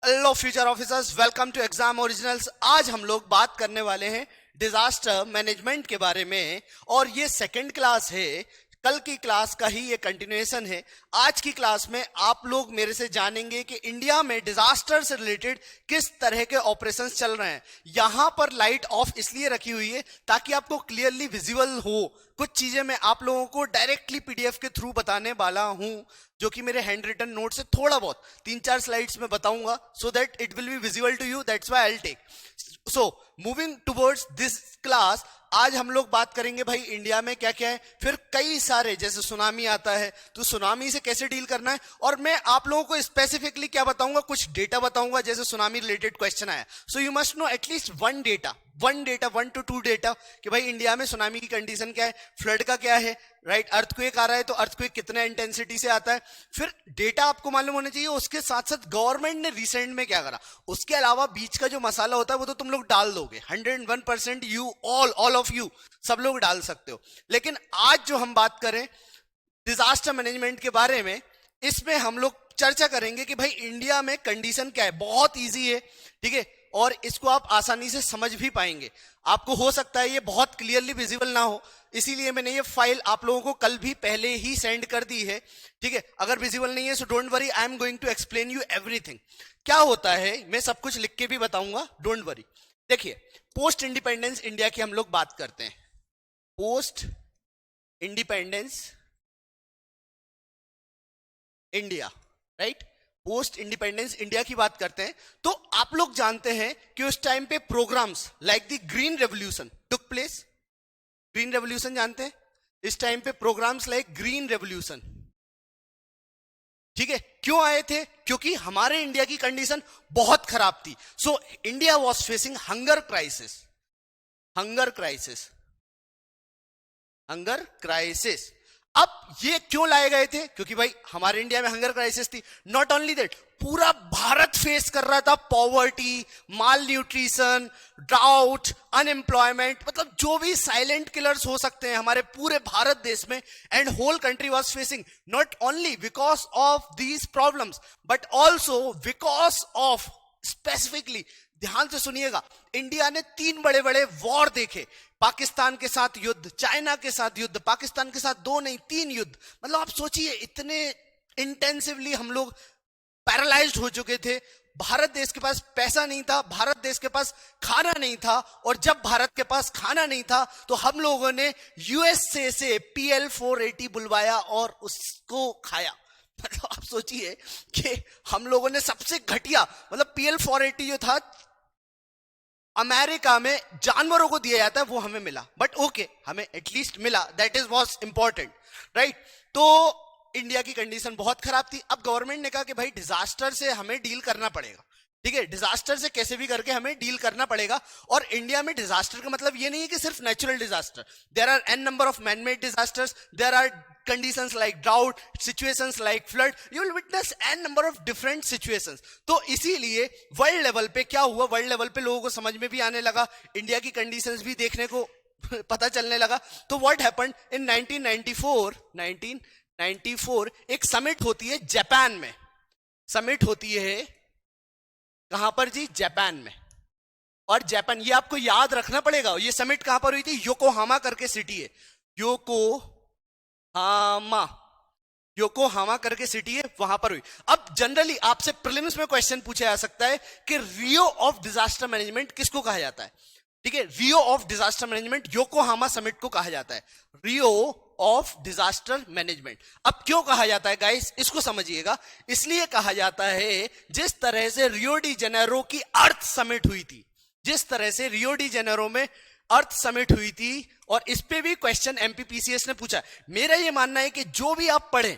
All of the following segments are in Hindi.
Hello future officers, welcome to exam originals. आज हम लोग बात करने वाले हैं डिजास्टर मैनेजमेंट के बारे में और ये सेकंड क्लास है। कल की क्लास का ही ये कंटिन्यूएशन है। आज की क्लास में आप लोग मेरे से जानेंगे कि इंडिया में डिजास्टर से रिलेटेड किस तरह के ऑपरेशंस चल रहे हैं। यहां पर लाइट ऑफ इसलिए रखी हुई है ताकि आपको क्लियरली विजिबल हो। कुछ चीजें मैं आप लोगों को डायरेक्टली पीडीएफ के थ्रू बताने वाला हूं, जो कि मेरे हैंड रिटन नोट से थोड़ा बहुत 3-4 स्लाइड्स में बताऊंगा, so that it will be visible to you. That's why I will take. So moving towards this class, आज हम लोग बात करेंगे भाई इंडिया में क्या क्या है। फिर कई सारे, जैसे सुनामी आता है तो सुनामी से कैसे डील करना है, और मैं आप लोगों को स्पेसिफिकली क्या बताऊंगा, कुछ डेटा बताऊंगा। जैसे सुनामी रिलेटेड क्वेश्चन आया, so you must know at least one data 1 to 2 data कि भाई इंडिया में सुनामी की कंडीशन क्या है, फ्लड का क्या है, राइट। अर्थक्वेक आ रहा है तो अर्थक्वेक कितने इंटेंसिटी से आता है। फिर डेटा आपको मालूम होना चाहिए, उसके साथ साथ गवर्नमेंट ने रिसेंट में क्या करा। उसके अलावा बीच का जो मसाला होता है वो तो तुम लोग डाल दोगे 101%। यू ऑल ऑफ यू सब लोग डाल सकते हो। लेकिन आज जो हम बात करें डिजास्टर मैनेजमेंट के बारे में, इसमें हम लोग चर्चा करेंगे कि भाई इंडिया में कंडीशन क्या है। बहुत इजी है, ठीक है, और इसको आप आसानी से समझ भी पाएंगे। आपको हो सकता है ये बहुत क्लियरली विजिबल ना हो, इसीलिए मैंने ये फाइल आप लोगों को कल भी पहले ही सेंड कर दी है, ठीक है। अगर विजिबल नहीं है so don't worry, I am going to explain you everything. क्या होता है मैं सब कुछ लिख के भी बताऊंगा, डोंट वरी। देखिए, पोस्ट इंडिपेंडेंस इंडिया की हम लोग बात करते हैं। Post independence India, right. Post independence India की बात करते हैं तो आप लोग जानते हैं कि उस टाइम पे programmes like the green revolution took place. Green revolution जानते हैं, इस टाइम पे प्रोग्राम्स लाइक ग्रीन रेवोल्यूशन, ठीक है, क्यों आए थे? क्योंकि हमारे इंडिया की कंडीशन बहुत खराब थी। So India was facing hunger crisis. Hunger crisis, hunger crisis. अब ये क्यों लाए गए थे? क्योंकि भाई हमारे इंडिया में हंगर क्राइसिस थी। नॉट ओनली दैट, पूरा भारत फेस कर रहा था पॉवर्टी, माल न्यूट्रिशन, ड्राउट, अनएम्प्लॉयमेंट, मतलब जो भी साइलेंट किलर्स हो सकते हैं हमारे पूरे भारत देश में। And whole country was facing not only because of these problems but also because of, specifically ध्यान से सुनिएगा, इंडिया ने 3 बड़े बड़े वॉर देखे। पाकिस्तान के साथ युद्ध, चाइना के साथ युद्ध, पाकिस्तान के साथ 2 नहीं 3 युद्ध। मतलब आप सोचिए, इतने इंटेंसिवली हम लोग पैरालाइज्ड हो चुके थे। भारत देश के पास पैसा नहीं था, भारत देश के पास खाना नहीं था, और जब भारत के पास खाना नहीं था तो हम लोगों ने यूएसए से PL-480 बुलवाया और उसको खाया। मतलब आप सोचिए कि हम लोगों ने सबसे घटिया, मतलब PL-480 जो था अमेरिका में जानवरों को दिया जाता है, वो हमें मिला, बट ओके, हमें एटलीस्ट मिला, that is was important, right. तो इंडिया की कंडीशन बहुत खराब थी। अब गवर्नमेंट ने कहा कि भाई डिजास्टर से हमें डील करना पड़ेगा, ठीक है, डिजास्टर से कैसे भी करके हमें डील करना पड़ेगा। और इंडिया में डिजास्टर का मतलब ये नहीं है कि सिर्फ natural disaster, there are an number of man made disasters, देयर आर conditions like drought, situations like flood, you will witness n number of different situations। तो इसीलिए वर्ल्ड लेवल पे क्या हुआ, वर्ल्ड लेवल पे लोगों को समझ में भी आने लगा, इंडिया की कंडीशंस भी देखने को पता चलने लगा। तो व्हाट हैपेंड इन 1994 एक समिट होती है जापान में। समिट होती है कहां पर जी? जापान में। और जापान, ये आपको याद रखना पड़ेगा, ये समिट कहां पर हुई थी? योकोहामा करके सिटी है, योकोहामा करके सिटी है, वहां पर हुई। अब जनरली आपसे प्रीलिम्स में क्वेश्चन पूछा जा सकता है कि रियो ऑफ डिजास्टर मैनेजमेंट किसको कहा जाता है? ठीक है, Rio of disaster management Yokohama summit को कहा जाता है, रियो ऑफ डिजास्टर मैनेजमेंट। अब क्यों कहा जाता है गाइस, इसको समझिएगा। इसलिए कहा जाता है, जिस तरह से रियो डी जेनेरो की अर्थ समिट हुई थी, जिस तरह से रियो डी जेनेरो में अर्थ समिट हुई थी, और इस पे भी क्वेश्चन एमपीपीसीएस ने पूछा। मेरा ये मानना है कि जो भी आप पढ़ें,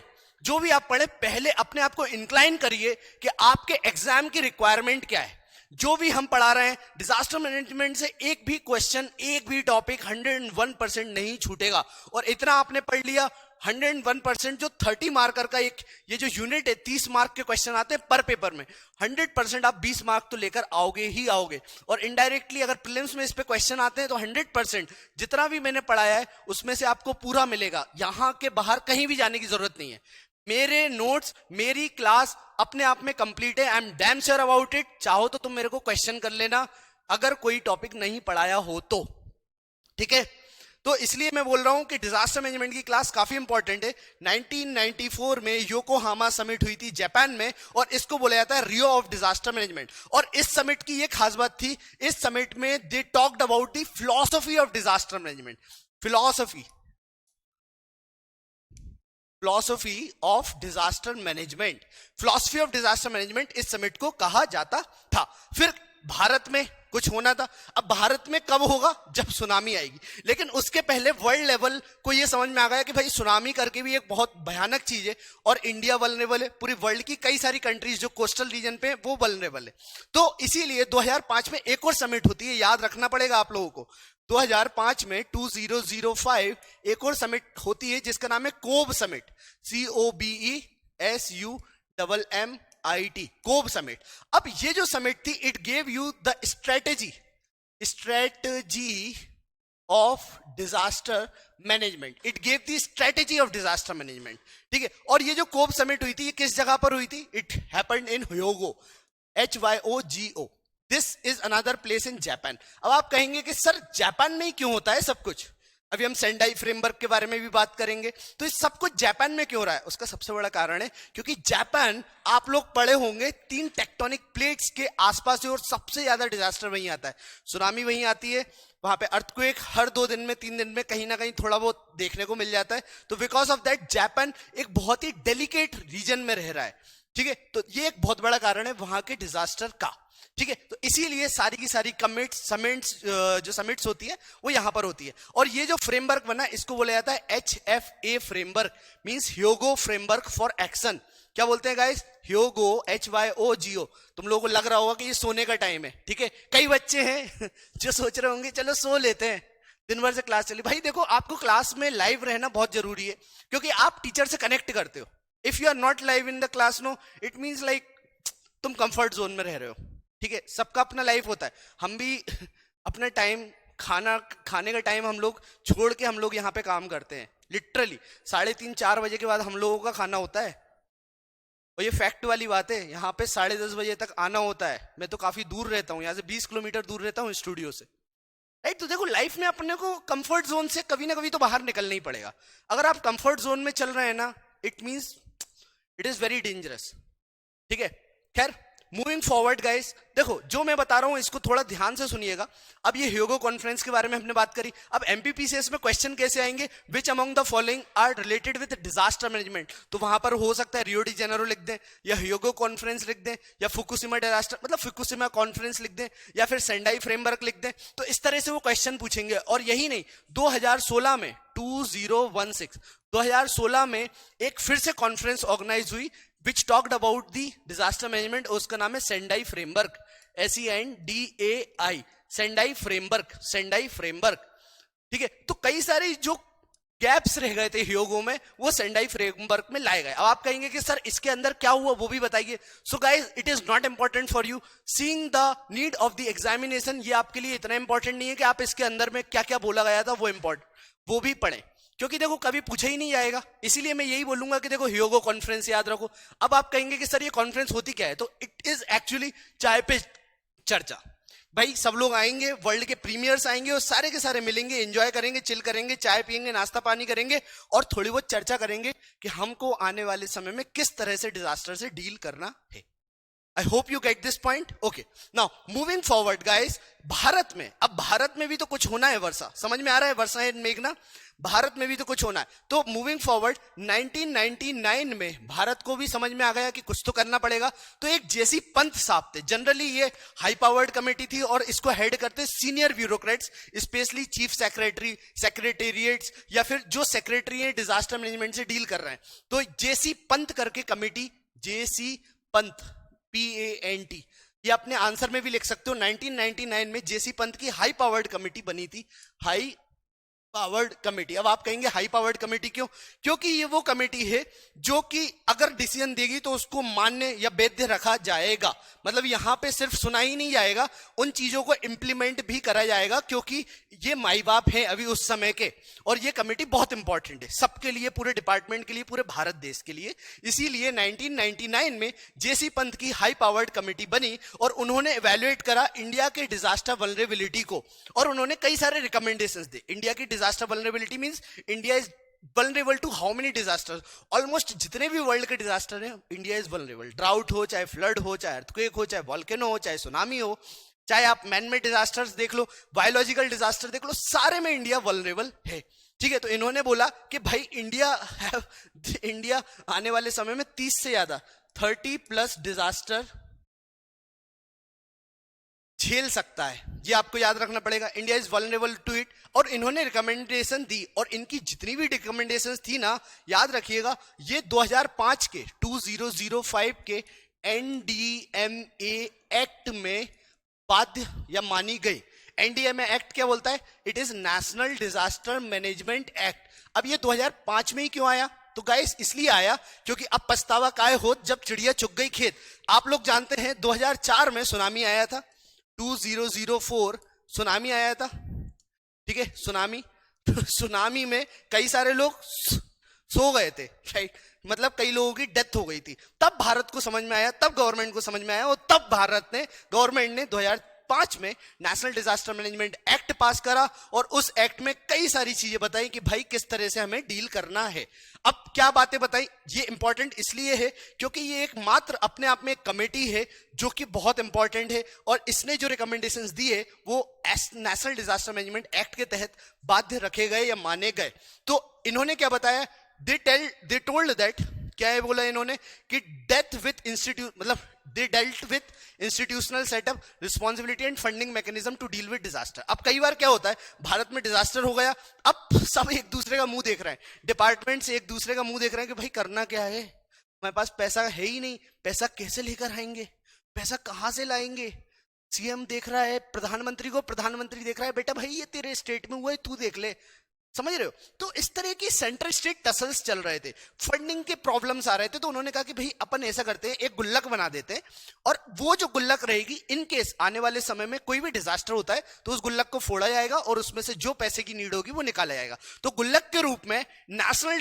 पहले अपने आप को इंक्लाइन करिए कि आपके एग्जाम की रिक्वायरमेंट क्या है। जो भी हम पढ़ा रहे हैं डिजास्टर मैनेजमेंट से, एक भी क्वेश्चन, एक भी टॉपिक 101% नहीं छूटेगा। और इतना आपने पढ़ लिया, 101% जो 30 मार्कर का एक ये जो यूनिट है, 30 मार्क के क्वेश्चन आते हैं पर पेपर में, 100% आप 20 मार्क तो लेकर आओगे ही आओगे। और इनडायरेक्टली अगर प्रीलिम्स में इस पे क्वेश्चन आते हैं तो 100% जितना भी मैंने पढ़ाया है उसमें से आपको पूरा मिलेगा। यहां के बाहर कहीं भी जाने की जरूरत नहीं है। मेरे नोट्स, मेरी क्लास अपने आप में कंप्लीट है, I am damn sure about it. चाहो तो तुम मेरे को क्वेश्चन कर लेना अगर कोई टॉपिक नहीं पढ़ाया हो तो, ठीक है। तो इसलिए मैं बोल रहा हूं कि डिजास्टर मैनेजमेंट की क्लास काफी इंपॉर्टेंट है। 1994 में योकोहामा समिट हुई थी जापान में, और इसको बोला जाता है रियो ऑफ डिजास्टर मैनेजमेंट। और इस समिट की एक खास बात थी, इस समिट में they talked about the philosophy of disaster management. Philosophy of disaster management, philosophy of disaster management इस समिट को कहा जाता था। फिर भारत में कुछ होना था। अब भारत में कब होगा? जब सुनामी आएगी। लेकिन उसके पहले वर्ल्ड लेवल को यह समझ में आ गया कि भाई सुनामी करके भी एक बहुत भयानक चीज है, और इंडिया वल्नरेबल है, पूरी वर्ल्ड की कई सारी कंट्रीज जो कोस्टल रीजन पे वो वल्नरेबल है। तो इसीलिए 2005 में एक और समिट होती है, याद रखना पड़ेगा आप लोगों को। 2005 में 2005 एक और समिट होती है जिसका नाम है कोब समिट, COBESUMMIT, कोब समिट। अब ये जो समिट थी, it gave you the strategy of disaster management, it gave the strategy of disaster management, ठीक है। और ये जो कोब समिट हुई थी, ये किस जगह पर हुई थी? It happened in Hyogo, HYOGO। This is another place in Japan. अब आप कहेंगे कि सर जापान में ही क्यों होता है सब कुछ? अभी हम सेंडाई फ्रेमवर्क के बारे में भी बात करेंगे। तो ये सब कुछ जापान में क्यों हो रहा है? उसका सबसे बड़ा कारण है क्योंकि जापान, आप लोग पढ़े होंगे, 3 टेक्टोनिक प्लेट्स के आसपास है, और सबसे ज्यादा डिजास्टर वहीं आता है। सुनामी वहीं आती है, वहां पे अर्थक्वेक हर 2 दिन में 3 दिन में कहीं ना कहीं थोड़ा बहुत देखने को मिल जाता है। तो बिकॉज ऑफ दैट जापान एक बहुत ही डेलिकेट रीजन में रह रहा है, ठीक है। तो ये एक बहुत बड़ा कारण है वहां के डिजास्टर का, ठीक है। तो इसीलिए सारी की सारी समिट्स जो समिट्स होती है वो यहां पर होती है। और ये जो फ्रेमवर्क बना, इसको बोला जाता है HFA framework, means Hyogo framework for action. क्या बोलते हैं गाइस? Hyogo, HYOGO। तुम लोगों को लग रहा होगा कि ये सोने का टाइम है, ठीक है। कई बच्चे हैं जो सोच रहे होंगे चलो सो लेते हैं, दिन भर से क्लास चली। भाई देखो, आपको क्लास में लाइव रहना बहुत जरूरी है, क्योंकि आप टीचर से कनेक्ट करते हो। If you are not live in the class, no, it means like तुम कंफर्ट जोन में रह रहे हो, ठीक है। सबका अपना लाइफ होता है। हम भी अपना टाइम, खाने का टाइम हम लोग छोड़ के हम लोग यहाँ पे काम करते हैं। लिटरली 3:30-4 बजे के बाद हम लोगों का खाना होता है। और ये फैक्ट वाली बात है, यहाँ पे 10:30 बजे तक आना होता है। मैं तो काफी दूर रहता हूँ, यहाँ से 20 किलोमीटर दूर रहता हूँ स्टूडियो से, राइट। तो देखो, लाइफ में अपने को कंफर्ट जोन से कभी ना कभी तो बाहर निकलना ही पड़ेगा। अगर आप कंफर्ट जोन में चल रहे हैं ना, it means it is very dangerous, ठीक है। खैर, मूविंग फॉरवर्ड गाइस, देखो जो मैं बता रहा हूं इसको थोड़ा ध्यान से सुनिएगा। अब ये ह्योगो कॉन्फ्रेंस के बारे में हमने बात करी। अब एमपीपीसीएस में क्वेश्चन कैसे आएंगे? Which among the following are related with disaster management. तो वहां पर हो सकता है रियो डी जेनेरो लिख दें, या ह्योगो कॉन्फ्रेंस लिख दें, या फुकुशिमा डिजास्टर मतलब फुकुशिमा कॉन्फ्रेंस लिख दें, या फिर सेंडाई फ्रेमवर्क लिख दें। तो इस तरह से वो क्वेश्चन पूछेंगे। और यही नहीं, 2016 में 2016 में एक फिर से कॉन्फ्रेंस ऑर्गेनाइज हुई which talked about the disaster management, उसका नाम है Sendai framework, SENDAI, Sendai framework, ठीक है। तो कई सारे जो गैप्स रह गए थे ह्योगो में, वो सेंडाई फ्रेमवर्क में लाए गए। अब आप कहेंगे कि सर इसके अंदर क्या हुआ, वो भी बताइए। So guys, it is not important for you seeing the need of the examination. ये आपके लिए इतना इंपॉर्टेंट नहीं है कि आप इसके अंदर में क्या क्या बोला गया था वो इंपॉर्टेंट, वो भी पढ़ें, क्योंकि देखो कभी पूछा ही नहीं जाएगा। इसीलिए मैं यही बोलूंगा कि देखो ह्योगो कॉन्फ्रेंस याद रखो। अब आप कहेंगे कि सर ये कॉन्फ्रेंस होती क्या है? तो इट इज एक्चुअली चाय पे चर्चा। भाई सब लोग आएंगे, वर्ल्ड के प्रीमियर्स आएंगे, और सारे के सारे मिलेंगे, एंजॉय करेंगे, चिल करेंगे, चाय पियेंगे, नाश्ता पानी करेंगे, और थोड़ी बहुत चर्चा करेंगे कि हमको आने वाले समय में किस तरह से डिजास्टर से डील करना है। I hope you get this point. Okay. Now, moving forward, guys, Bharat में, अब भारत में भी तो कुछ होना है। वर्षा समझ में आ रहा है? वर्षा एंड मेघना, भारत में भी तो कुछ होना है। तो मूविंग फॉरवर्ड 1999 में भारत को भी समझ में आ गया कि कुछ तो करना पड़ेगा। तो एक जेसी पंत साहब थे, जनरली ये हाई पावर्ड कमेटी थी, और इसको हेड करते senior bureaucrats, specially chief secretary, secretariats, या फिर जो सेक्रेटरी है डिजास्टर मैनेजमेंट से डील कर रहे हैं। तो जेसी पंत करके कमेटी, जेसी पंत, PANT, ये अपने आंसर में भी लिख सकते हो। 1999 में जेसी पंत की हाई पावर्ड कमेटी बनी थी, हाई पावर्ड कमेटी। अब आप कहेंगे हाई पावर्ड कमेटी क्यों? क्योंकि ये वो कमेटी है जो कि अगर डिसीजन देगी तो उसको मान्य या वैध रखा जाएगा। मतलब यहां पे सिर्फ सुना ही नहीं जाएगा, उन चीजों को इंप्लीमेंट भी करा जाएगा, क्योंकि ये माई बाप हैं अभी उस समय के। और ये कमेटी बहुत इंपॉर्टेंट है सबके लिए, पूरे डिपार्टमेंट के लिए, पूरे भारत देश के लिए। इसीलिए 1999 में जेसी पंत की हाई पावर्ड कमेटी बनी और उन्होंने इवैल्यूएट करा इंडिया के डिजास्टर वल्नरेबिलिटी को, और उन्होंने कई सारे रिकमेंडेशंस दिए। इंडिया की disaster vulnerability means India is vulnerable to how many disasters? Almost जितने भी वर्ल्ड के डिजास्टर हैं, इंडिया इज वल्नरेबल। ड्राउट हो, चाहे फ्लड हो, चाहे अर्थक्वेक हो, चाहे वॉल्केनो हो, चाहे सुनामी हो, चाहे आप मैन मेड डिजास्टर्स देख लो, बायोलॉजिकल डिजास्टर देख लो, सारे में इंडिया वल्नरेबल है। ठीक है, तो इन्होंने बोला कि भाई इंडिया आने वाले समय में 30 से ज्यादा 30+ डिजास्टर झेल सकता है, ये आपको याद रखना पड़ेगा। India is vulnerable to it. और इन्होंने रिकमेंडेशन दी, और इनकी जितनी भी रिकमेंडेशन थी ना, याद रखिएगा, ये 2005 के 2005 के एनडीएमए एक्ट में बाध्य या मानी गई। एनडीएमए एक्ट क्या बोलता है? It is national disaster management act. अब ये 2005 में ही क्यों आया? तो गाइस इसलिए आया क्योंकि अब पछतावा काहे होत जब चिड़िया चुग गई खेत। आप लोग जानते हैं 2004 में सुनामी आया था, 2004 सुनामी आया था। ठीक है, सुनामी में कई सारे लोग सो गए थे, राइट? मतलब कई लोगों की डेथ हो गई थी। तब भारत को समझ में आया, तब गवर्नमेंट को समझ में आया, और तब गवर्नमेंट ने 2005 में नेशनल डिजास्टर मैनेजमेंट एक्ट पास करा, और उस एक्ट में कई सारी चीजें बताई कि भाई किस तरह से हमें डील करना है। अब क्या बातें बताई, ये इंपॉर्टेंट इसलिए है क्योंकि ये एक मात्र अपने आप में एक कमेटी है जो कि बहुत इंपॉर्टेंट है, और इसने जो रिकमेंडेशंस दिए वो नेशनल डिजास्टर मैनेजमेंट एक्ट के तहत बाध्य रखे गए या माने गए। तो इन्होंने क्या बताया? दे टोल्ड दैट, क्या है बोला इन्होंने, कि डेथ विथ इंस्टीट्यूट, मतलब they dealt with institutional setup, responsibility and funding mechanism to deal with disaster. अब कई बार क्या होता है, भारत में डिजास्टर हो गया, अब सब एक दूसरे का मुंह देख रहे हैं, डिपार्टमेंट से एक दूसरे का मुंह देख रहे हैं कि भाई करना क्या है, हमारे पास पैसा है ही नहीं, पैसा कैसे लेकर आएंगे, पैसा कहां से लाएंगे। सीएम देख रहा है प्रधानमंत्री को, प्रधानमंत्री देख रहा है बेटा भाई ये तेरे स्टेट में हुआ है, तू देख ले। समझ रहे हो? तो इस तरह की सेंट्रल स्टेट टसल्स चल रहे थे, फंडिंग के प्रॉब्लम्स आ रहे थे। तो उन्होंने कहा कि भाई अपन ऐसा करते हैं, एक गुल्लक बना देते हैं, और वो जो गुल्लक रहेगी, इन केस आने वाले समय में कोई भी डिजास्टर होता है तो उस गुल्लक को फोड़ा जाएगा और उसमें से जो पैसे की नीड होगी वो निकाला जाएगा। तो गुल्लक के रूप में नेशनल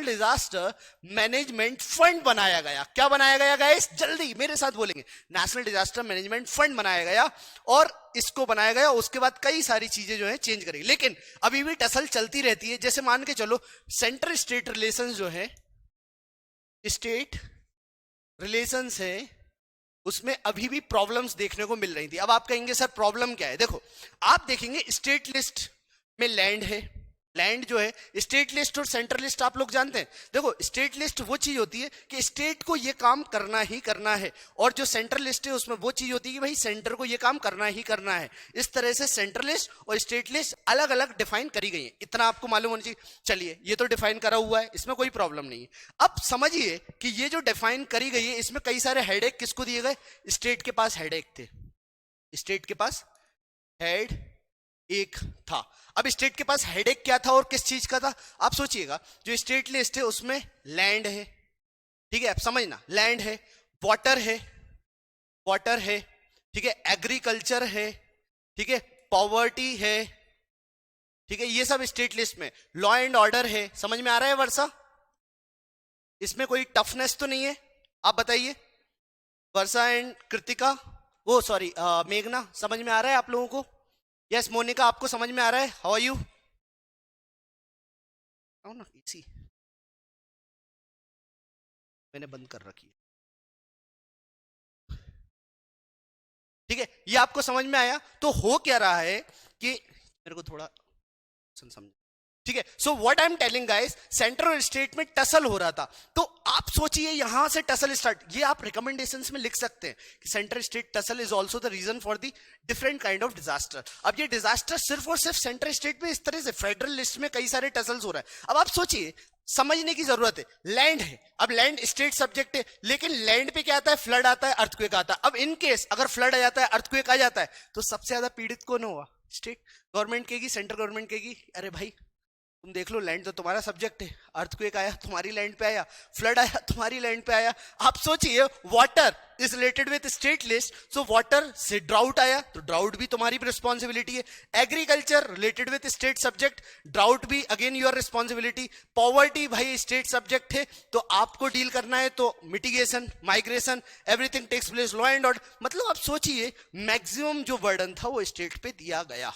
डिजास्टर मैनेजमेंट फंड बनाया गया। क्या बनाया गया गाइस? जल्दी मेरे साथ बोलेंगे। नेशनल डिजास्टर मैनेजमेंट फंड बनाया गया, और इसको बनाया गया। उसके बाद कई सारी चीजें जो है चेंज करेगी, लेकिन अभी भी टसल चलती रहती है। जैसे मान के चलो, सेंटर स्टेट रिलेशंस जो है, स्टेट रिलेशंस है, उसमें अभी भी प्रॉब्लम्स देखने को मिल रही थी। अब आप कहेंगे सर प्रॉब्लम क्या है? देखो, आप देखेंगे स्टेट लिस्ट में लैंड है, लैंड जो है स्टेट लिस्ट और सेंट्रल लिस्ट आप लोग जानते हैं। देखो, स्टेट लिस्ट वो चीज होती है कि स्टेट को ये काम करना ही करना है, और जो सेंट्रल लिस्ट है उसमें वो चीज होती है कि भाई सेंटर को ये काम करना ही करना है। इस तरह से सेंट्रल लिस्ट और स्टेट लिस्ट अलग अलग डिफाइन करी गई है, इतना आपको मालूम होना चाहिए। चलिए, ये तो डिफाइन करा हुआ है, इसमें कोई प्रॉब्लम नहीं है। अब समझिए कि ये जो डिफाइन करी गई है, इसमें कई सारे हेडेक किसको दिए गए? स्टेट के पास हेडेक थे, स्टेट के पास हेड एक था। अब स्टेट के पास हेडेक क्या था और किस चीज का था? आप सोचिएगा, जो स्टेट लिस्ट है उसमें लैंड है, ठीक है, आप समझना, लैंड है, वाटर है, ठीक है, एग्रीकल्चर है, ठीक है, पॉवर्टी है, ठीक है, ये सब स्टेट लिस्ट में। लॉ एंड ऑर्डर है, समझ में आ रहा है वर्षा? इसमें कोई टफनेस तो नहीं है? आप बताइए, वर्षा एंड कृतिका, वो सॉरी मेघना, समझ में आ रहा है आप लोगों को? यस मोनिका, आपको समझ में आ रहा है? How are you? ना इसी मैंने बंद कर रखी है, ठीक है, ये आपको समझ में आया? तो हो क्या रहा है कि मेरे को थोड़ा समझ, ठीक है। So what I am telling guys, centre और स्टेट में टसल हो रहा था। तो आप सोचिए यहां से टसल स्टार्ट, ये आप रिकमेंडेशंस में लिख सकते हैं कि centre state tussle is also the reason for the different kind of disaster. अब ये डिजास्टर सिर्फ और सिर्फ सेंटर स्टेट में इस तरह से, फेडरल लिस्ट में कई सारे टसल्स हो रहा है। अब आप सोचिए, समझने की जरूरत है, लैंड है, अब लैंड स्टेट सब्जेक्ट है, लेकिन लैंड पे क्या आता है? फ्लड आता है, अर्थक्वेक आता है। अब इन केस अगर फ्लड आ जाता है, अर्थक्वेक आ जाता है, तो सबसे ज्यादा पीड़ित कौन होगा? स्टेट गवर्नमेंट कहेगी, सेंट्रल गवर्नमेंट कहेगी अरे भाई तुम देख लो, लैंड तो तुम्हारा सब्जेक्ट है, अर्थक्वेक आया तुम्हारी लैंड पे आया, फ्लड आया तुम्हारी लैंड पे आया। आप सोचिए water is related with state list, so water से ड्राउट आया तो ड्राउट भी तुम्हारी रिस्पॉन्सिबिलिटी है। Agriculture related with state subject, drought भी अगेन योर रिस्पॉन्सिबिलिटी। पॉवर्टी भाई स्टेट सब्जेक्ट है तो आपको डील करना है, तो mitigation, migration, everything takes place, law and order. मतलब आप सोचिए मैक्सिमम जो बर्डन था वो स्टेट पे दिया गया,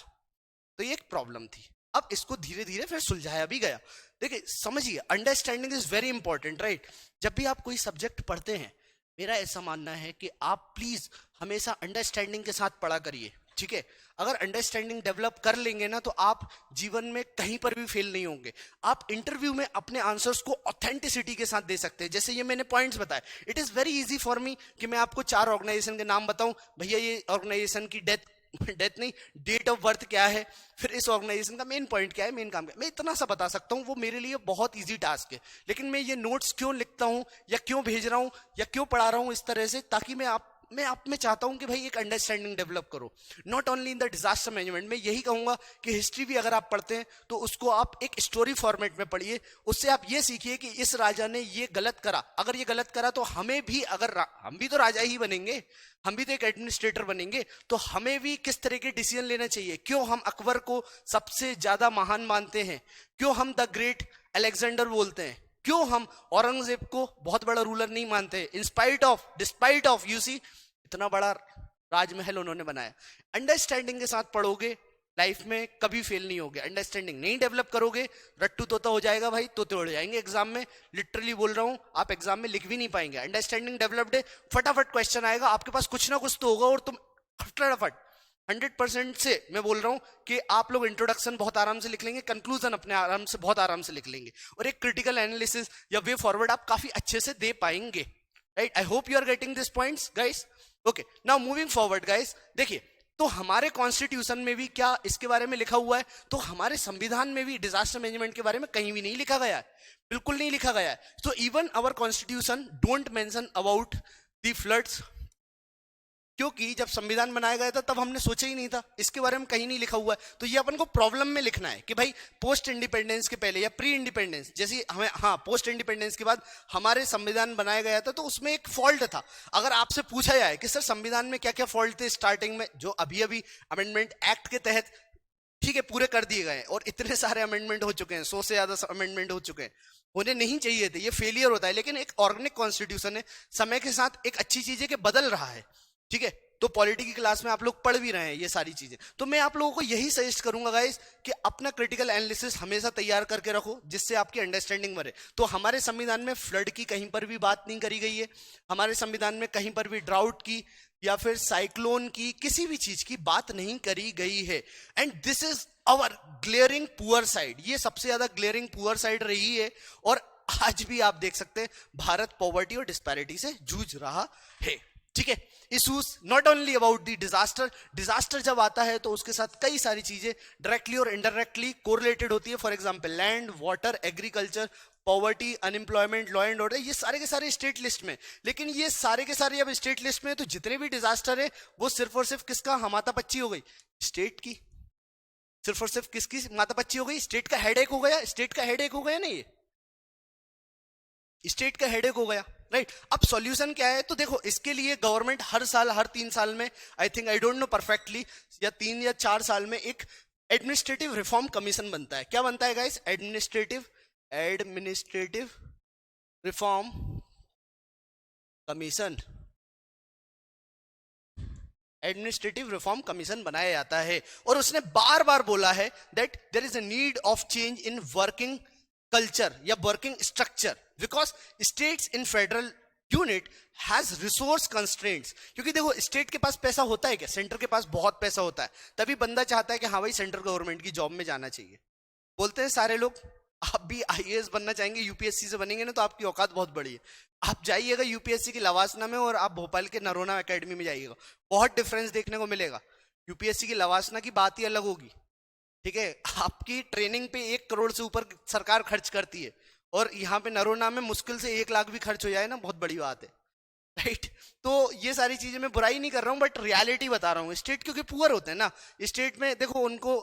तो ये एक प्रॉब्लम थी। अब इसको धीरे धीरे फिर सुलझाया भी गया। देखिए समझिए, understanding is very important, right. जब भी आप कोई सब्जेक्ट पढ़ते हैं, मेरा ऐसा मानना है कि आप प्लीज हमेशा अंडरस्टैंडिंग के साथ पढ़ा करिए, ठीक है। अगर अंडरस्टैंडिंग डेवलप कर लेंगे ना तो आप जीवन में कहीं पर भी फेल नहीं होंगे। आप इंटरव्यू में अपने आंसर्स को ऑथेंटिसिटी के साथ दे सकते हैं। जैसे ये मैंने पॉइंट्स बताए, it is very easy for me कि मैं आपको 4 ऑर्गेनाइजेशन के नाम बताऊं, भैया ये ऑर्गेनाइजेशन की डेथ नहीं, डेट ऑफ बर्थ क्या है, फिर इस ऑर्गेनाइजेशन का मेन पॉइंट क्या है, मेन काम क्या है, मैं इतना सा बता सकता हूँ। वो मेरे लिए बहुत इजी टास्क है। लेकिन मैं ये नोट्स क्यों लिखता हूँ या क्यों भेज रहा हूँ या क्यों पढ़ा रहा हूँ इस तरह से, ताकि मैं आप में चाहता हूं कि भाई एक अंडरस्टैंडिंग डेवलप करो, not only in the disaster management. मैं यही कहूंगा कि हिस्ट्री भी अगर आप पढ़ते हैं तो उसको आप एक स्टोरी फॉर्मेट में पढ़िए। उससे आप ये सीखिए कि इस राजा ने ये गलत करा, अगर ये गलत करा तो हमें भी, अगर हम भी तो राजा ही बनेंगे, हम भी तो एक एडमिनिस्ट्रेटर बनेंगे, तो हमें भी किस तरह के डिसीजन लेना चाहिए। क्यों हम अकबर को सबसे ज्यादा महान मानते हैं, क्यों हम द ग्रेट अलेक्जेंडर बोलते हैं, क्यों हम औरंगजेब को बहुत बड़ा रूलर नहीं मानते, डिस्पाइट ऑफ यू सी इतना बड़ा राजमहल उन्होंने बनाया। अंडरस्टैंडिंग के साथ पढ़ोगे, लाइफ में कभी फेल नहीं होगे। अंडरस्टैंडिंग नहीं डेवलप करोगे, रट्टू तोता हो जाएगा भाई, तोते उड़ जाएंगे एग्जाम में, लिटरली बोल रहा हूं, आप एग्जाम में लिख भी नहीं पाएंगे। अंडरस्टैंडिंग डेवलप्ड है, फटाफट क्वेश्चन आएगा, आपके पास कुछ ना कुछ तो होगा और तुम फटाफट 100% से मैं बोल रहा हूं कि आप लोग इंट्रोडक्शन बहुत आराम से लिख लेंगे, कंक्लूजन अपने आराम से बहुत आराम से लिख लेंगे, और एक क्रिटिकल एनालिसिस या वे फॉरवर्ड आप काफी अच्छे से दे पाएंगे, right. I hope you are getting this points guys. Okay, now moving forward guys, देखिए तो हमारे कॉन्स्टिट्यूशन में भी क्या इसके बारे में लिखा हुआ है, तो हमारे संविधान में भी डिजास्टर मैनेजमेंट के बारे में कहीं भी नहीं लिखा गया है, बिल्कुल नहीं लिखा गया है। तो even our constitution don't mention about the floods, क्योंकि जब संविधान बनाया गया था तब हमने सोचा ही नहीं था, इसके बारे में कहीं नहीं लिखा हुआ है। तो ये अपन को प्रॉब्लम में लिखना है कि भाई पोस्ट इंडिपेंडेंस के पहले या प्री इंडिपेंडेंस, जैसे हमें, हाँ पोस्ट इंडिपेंडेंस के बाद हमारे संविधान बनाया गया था, तो उसमें एक फॉल्ट था। अगर आपसे पूछा जाए कि सर संविधान में क्या क्या फॉल्ट थे स्टार्टिंग में, जो अभी अभी अमेंडमेंट एक्ट के तहत ठीक है पूरे कर दिए गए, और इतने सारे अमेंडमेंट हो चुके हैं, 100 से ज्यादा अमेंडमेंट हो चुके हैं, होने नहीं चाहिए थे, ये फेलियर होता है। लेकिन एक ऑर्गेनिक कॉन्स्टिट्यूशन है, समय के साथ एक अच्छी चीज है कि बदल रहा है, ठीक है। तो पॉलिटी की क्लास में आप लोग पढ़ भी रहे हैं ये सारी चीजें, तो मैं आप लोगों को यही सजेस्ट करूंगा गाइस कि अपना क्रिटिकल एनालिसिस हमेशा तैयार करके रखो, जिससे आपकी अंडरस्टैंडिंग बढ़े। तो हमारे संविधान में फ्लड की कहीं पर भी बात नहीं करी गई है, हमारे संविधान में कहीं पर भी ड्राउट की या फिर साइक्लोन की, किसी भी चीज की बात नहीं करी गई है। And this is our glaring poor side, ये सबसे ज्यादा ग्लेयरिंग पुअर साइड रही है, और आज भी आप देख सकते हैं भारत पॉवर्टी और डिस्पैरिटी से जूझ रहा है, ठीक है। Issues not only about the disaster जब आता है तो उसके साथ कई सारी चीजें डायरेक्टली और इनडायरेक्टली कोरिलेटेड होती है। For example land, water, agriculture, poverty, unemployment, law and order, ये सारे के सारे स्टेट लिस्ट में। लेकिन ये सारे के सारे अब स्टेट लिस्ट में, तो जितने भी डिजास्टर है वो सिर्फ और सिर्फ किसका हमातापच्ची हो गई, स्टेट की, सिर्फ और सिर्फ किसकी मातापच्ची हो गई, स्टेट का हेडेक हो गया, स्टेट का हेडेक हो गया ना, ये स्टेट का हेडेक हो गया, राइट। अब सॉल्यूशन क्या है, तो देखो इसके लिए गवर्नमेंट हर साल, हर 3 साल में, I think, I don't know perfectly, या 3 या 4 साल में एक एडमिनिस्ट्रेटिव रिफॉर्म कमीशन बनता है। क्या बनता है guys, administrative reform commission, administrative reform commission बनाया जाता है, और उसने बार बार बोला है that there is a need of change in working culture या working structure, because states in federal unit has resource constraints. क्योंकि देखो स्टेट के पास पैसा होता है क्या, सेंटर के पास बहुत पैसा होता है, तभी बंदा चाहता है कि हाँ भाई सेंट्रल गवर्नमेंट की जॉब में जाना चाहिए। बोलते हैं सारे लोग, आप भी आईएएस बनना चाहेंगे, यूपीएससी से बनेंगे ना तो आपकी औकात बहुत बड़ी है। आप जाइएगा यूपीएससी की लवासना में और आप भोपाल के नरोना एकेडमी में जाइएगा, बहुत डिफरेंस देखने को मिलेगा। यूपीएससी की लवासना की बात ही अलग होगी, ठीक है। आपकी ट्रेनिंग पे 1 करोड़ से ऊपर सरकार खर्च करती है, और यहाँ पे नरोना में मुश्किल से 1 लाख भी खर्च हो जाए ना, बहुत बड़ी बात है, राइट। तो ये सारी चीजें मैं बुराई नहीं कर रहा हूं, बट रियलिटी बता रहा हूं। स्टेट क्योंकि पुअर होते हैं ना, स्टेट में देखो उनको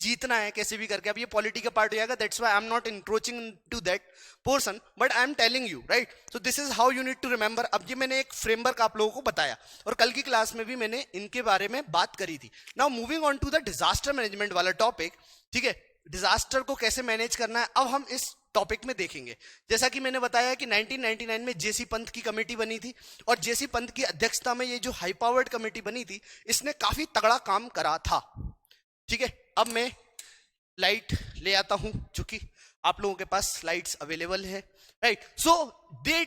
जीतना है कैसे भी करके। अब ये पॉलिटिकल पार्ट हो जाएगा, that's why I am not encroaching to that portion, but I am telling you, right. So this is how you need to remember. अब ये मैंने एक फ्रेमवर्क आप लोगों को बताया, और कल की क्लास में भी मैंने इनके बारे में बात करी थी। Now moving on to the disaster management वाला टॉपिक, ठीक है। डिजास्टर को कैसे मैनेज करना है अब हम इस टॉपिक में देखेंगे। जैसा कि मैंने बताया कि 1999 में जेसी पंत की कमेटी बनी थी, और जेसी पंत की अध्यक्षता में ये जो हाई पावर्ड कमेटी बनी थी, इसने काफी तगड़ा काम करा था, ठीक है। अब मैं लाइट ले आता हूं, चूंकि आप लोगों के पास स्लाइड्स अवेलेबल है, right. So they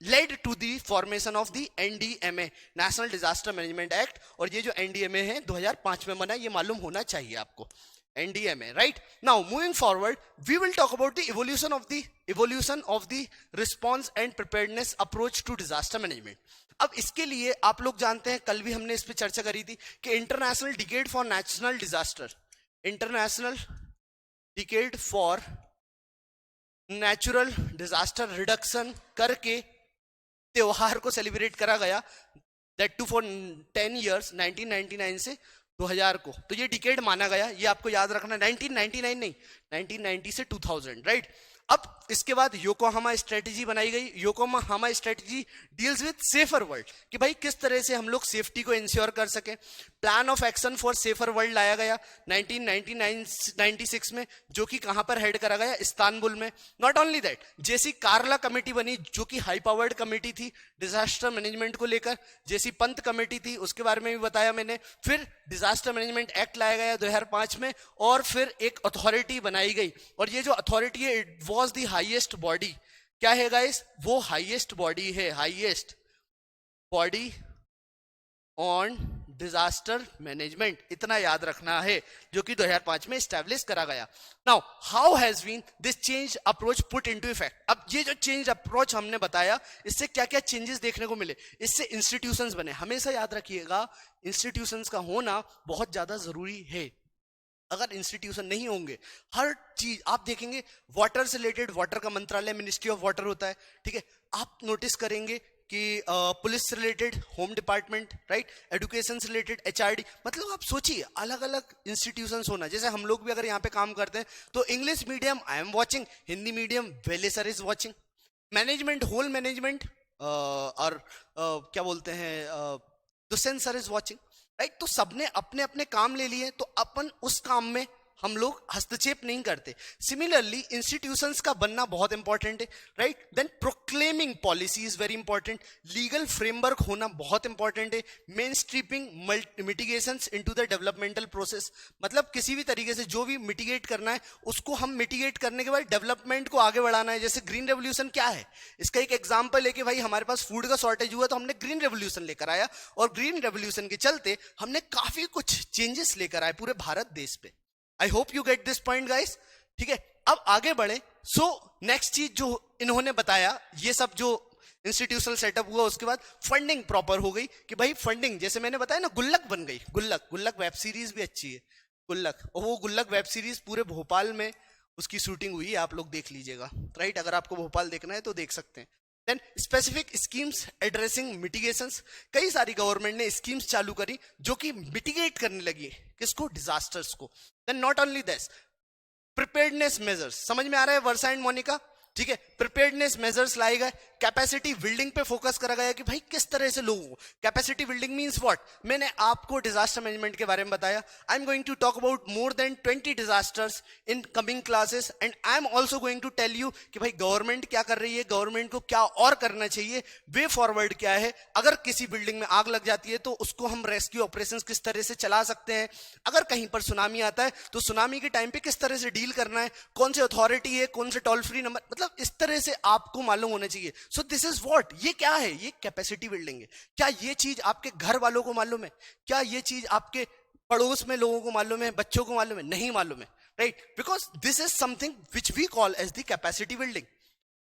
led to the formation of the NDMA, national disaster management act. और ये जो एनडीएमए है 2005 में बना, ये मालूम होना चाहिए आपको, NDMA, right? Now, moving forward, we will talk about the evolution of the response and preparedness approach to disaster management. अब इसके लिए आप लोग जानते हैं, कल भी हमने इस पे चर्चा करी थी कि international decade for national disaster, international decade for natural disaster reduction करके त्योहार को सेलिब्रेट करा गया, दैट टू फॉर 10 years, 1999 से 2000 को। तो ये डिकेड माना गया, ये आपको याद रखना, 1999 नहीं, 1990 से 2000, राइट। अब इसके बाद योकोहामा स्ट्रेटेजी बनाई गई। Yokohama strategy deals with safer world, कि भाई किस तरह से हम लोग सेफ्टी को इंश्योर कर सके। Plan of action for safer world लाया गया 1996 में, जो कि कहां पर हेड करा गया, इस्तांबुल में। नॉट ओनली दैट, जेसी कार्ला कमेटी बनी, जो कि हाई पावर्ड कमेटी थी डिजास्टर मैनेजमेंट को लेकर। जेसी पंत कमेटी थी, उसके बारे में भी बताया मैंने। फिर डिजास्टर मैनेजमेंट एक्ट लाया गया 2005 में, और फिर एक अथॉरिटी बनाई गई। और ये जो अथॉरिटी है, it was the highest body. क्या है गाइस? वो हाईएस्ट बॉडी है, highest body on disaster management, इतना याद रखना है, जो कि 2005 में स्टैब्लिश करा गया। Now how has been this change approach put into effect. अब ये जो चेंज अप्रोच हमने बताया, इससे क्या क्या चेंजेस देखने को मिले। इससे इंस्टीट्यूशंस बने। हमेशा याद रखिएगा, इंस्टीट्यूशंस का होना बहुत ज्यादा जरूरी है। अगर इंस्टीट्यूशन नहीं होंगे, हर चीज आप देखेंगे, वाटर से रिलेटेड वाटर का मंत्रालय, मिनिस्ट्री ऑफ वाटर होता है, ठीक है। आप नोटिस करेंगे कि पुलिस से related home department, right, education से रिलेटेड HRD। मतलब आप सोचिए, अलग अलग इंस्टीट्यूशंस होना। जैसे हम लोग भी अगर यहाँ पे काम करते हैं, तो English medium I am watching, Hindi medium वेले sir is watching, management whole management और क्या बोलते हैं, Dushyant sir is watching, right. तो सबने अपने अपने काम ले लिए, तो अपन उस काम में हम लोग हस्तक्षेप नहीं करते। सिमिलरली इंस्टीट्यूशंस का बनना बहुत इंपॉर्टेंट है, right. Then proclaiming policy is very important, legal framework होना बहुत इंपॉर्टेंट है। Mainstreaming mitigations into the developmental process, मतलब किसी भी तरीके से जो भी मिटिगेट करना है, उसको हम मिटिगेट करने के बाद डेवलपमेंट को आगे बढ़ाना है। जैसे ग्रीन रेवोल्यूशन क्या है, इसका एक एग्जाम्पल है कि भाई हमारे पास फूड का शॉर्टेज हुआ, तो हमने ग्रीन रेवोल्यूशन लेकर आया, और ग्रीन रेवोल्यूशन के चलते हमने काफी कुछ चेंजेस लेकर आए पूरे भारत देश पे। आई hope you get this point guys, ठीक है। अब आगे बढ़े। सो नेक्स्ट चीज जो इन्होंने बताया, ये सब जो इंस्टीट्यूशनल सेटअप हुआ, उसके बाद फंडिंग प्रॉपर हो गई, कि भाई फंडिंग, जैसे मैंने बताया ना, गुल्लक बन गई। गुल्लक वेब सीरीज भी अच्छी है, गुल्लक। और वो गुल्लक वेब सीरीज पूरे भोपाल में उसकी शूटिंग हुई है, आप लोग देख लीजिएगा, राइट। अगर आपको भोपाल देखना है तो देख सकते हैं। Then specific schemes addressing mitigations, कई सारी गवर्नमेंट ने स्कीम्स चालू करी जो कि मिटिगेट करने लगी, किसको, डिजास्टर्स को। Then not only this, preparedness measures, समझ में आ रहा है वर्षा एंड मोनिका, ठीक है। प्रिपेयर्डनेस मेजर्स लाए गए, कैपेसिटी बिल्डिंग पे फोकस करा गया, कि भाई किस तरह से लोगों को, कैपेसिटी बिल्डिंग मींस व्हाट, मैंने आपको डिजास्टर मैनेजमेंट के बारे में बताया। I am going to talk about more than 20 disasters in coming classes, and I am also going to tell you कि भाई गवर्नमेंट क्या कर रही है, गवर्नमेंट को क्या और करना चाहिए, वे फॉरवर्ड क्या है। अगर किसी बिल्डिंग में आग लग जाती है, तो उसको हम रेस्क्यू ऑपरेशंस किस तरह से चला सकते हैं। अगर कहीं पर सुनामी आता है, तो सुनामी के टाइम पे किस तरह से डील करना है, कौन सी अथॉरिटी है, कौन से टोल फ्री नंबर, मतलब इस तरह से आपको मालूम होना चाहिए। सो दिस इज व्हाट, ये क्या है, ये कैपेसिटी बिल्डिंग है। क्या ये चीज आपके घर वालों को मालूम है? क्या ये चीज आपके पड़ोस में लोगों को मालूम है, बच्चों को मालूम है? नहीं मालूम है, right. Because this is something which we call as the capacity building.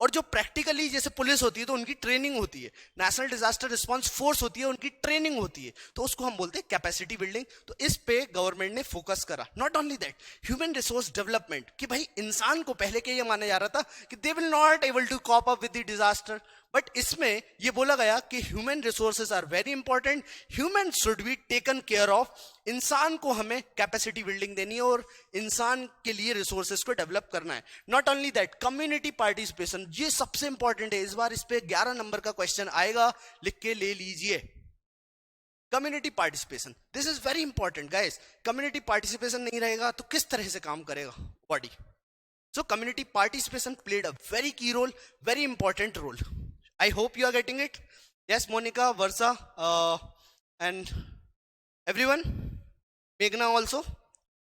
और जो प्रैक्टिकली जैसे पुलिस होती है, तो उनकी ट्रेनिंग होती है, नेशनल डिजास्टर रिस्पांस फोर्स होती है, उनकी ट्रेनिंग होती है, तो उसको हम बोलते हैं कैपेसिटी बिल्डिंग। तो इस पे गवर्नमेंट ने फोकस करा। Not only that, human resource development, कि भाई इंसान को पहले के ये माना जा रहा था कि they will not able to cope up with the disaster, but इसमें ये बोला गया कि human resources are very important, human should be taken care of. इंसान को हमें कैपेसिटी बिल्डिंग देनी है और इंसान के लिए रिसोर्सेज को डेवलप करना है। Not only that, community participation, ये सबसे इंपॉर्टेंट है। इस बार इस पे 11 नंबर का क्वेश्चन आएगा, लिख के ले लीजिए। Community participation, this is very important guys. Community participation नहीं रहेगा तो किस तरह से काम करेगा body? So community participation played a very key role, very important role. I hope you are getting it. Yes, Monica, Varsa, and everyone, Meghna also,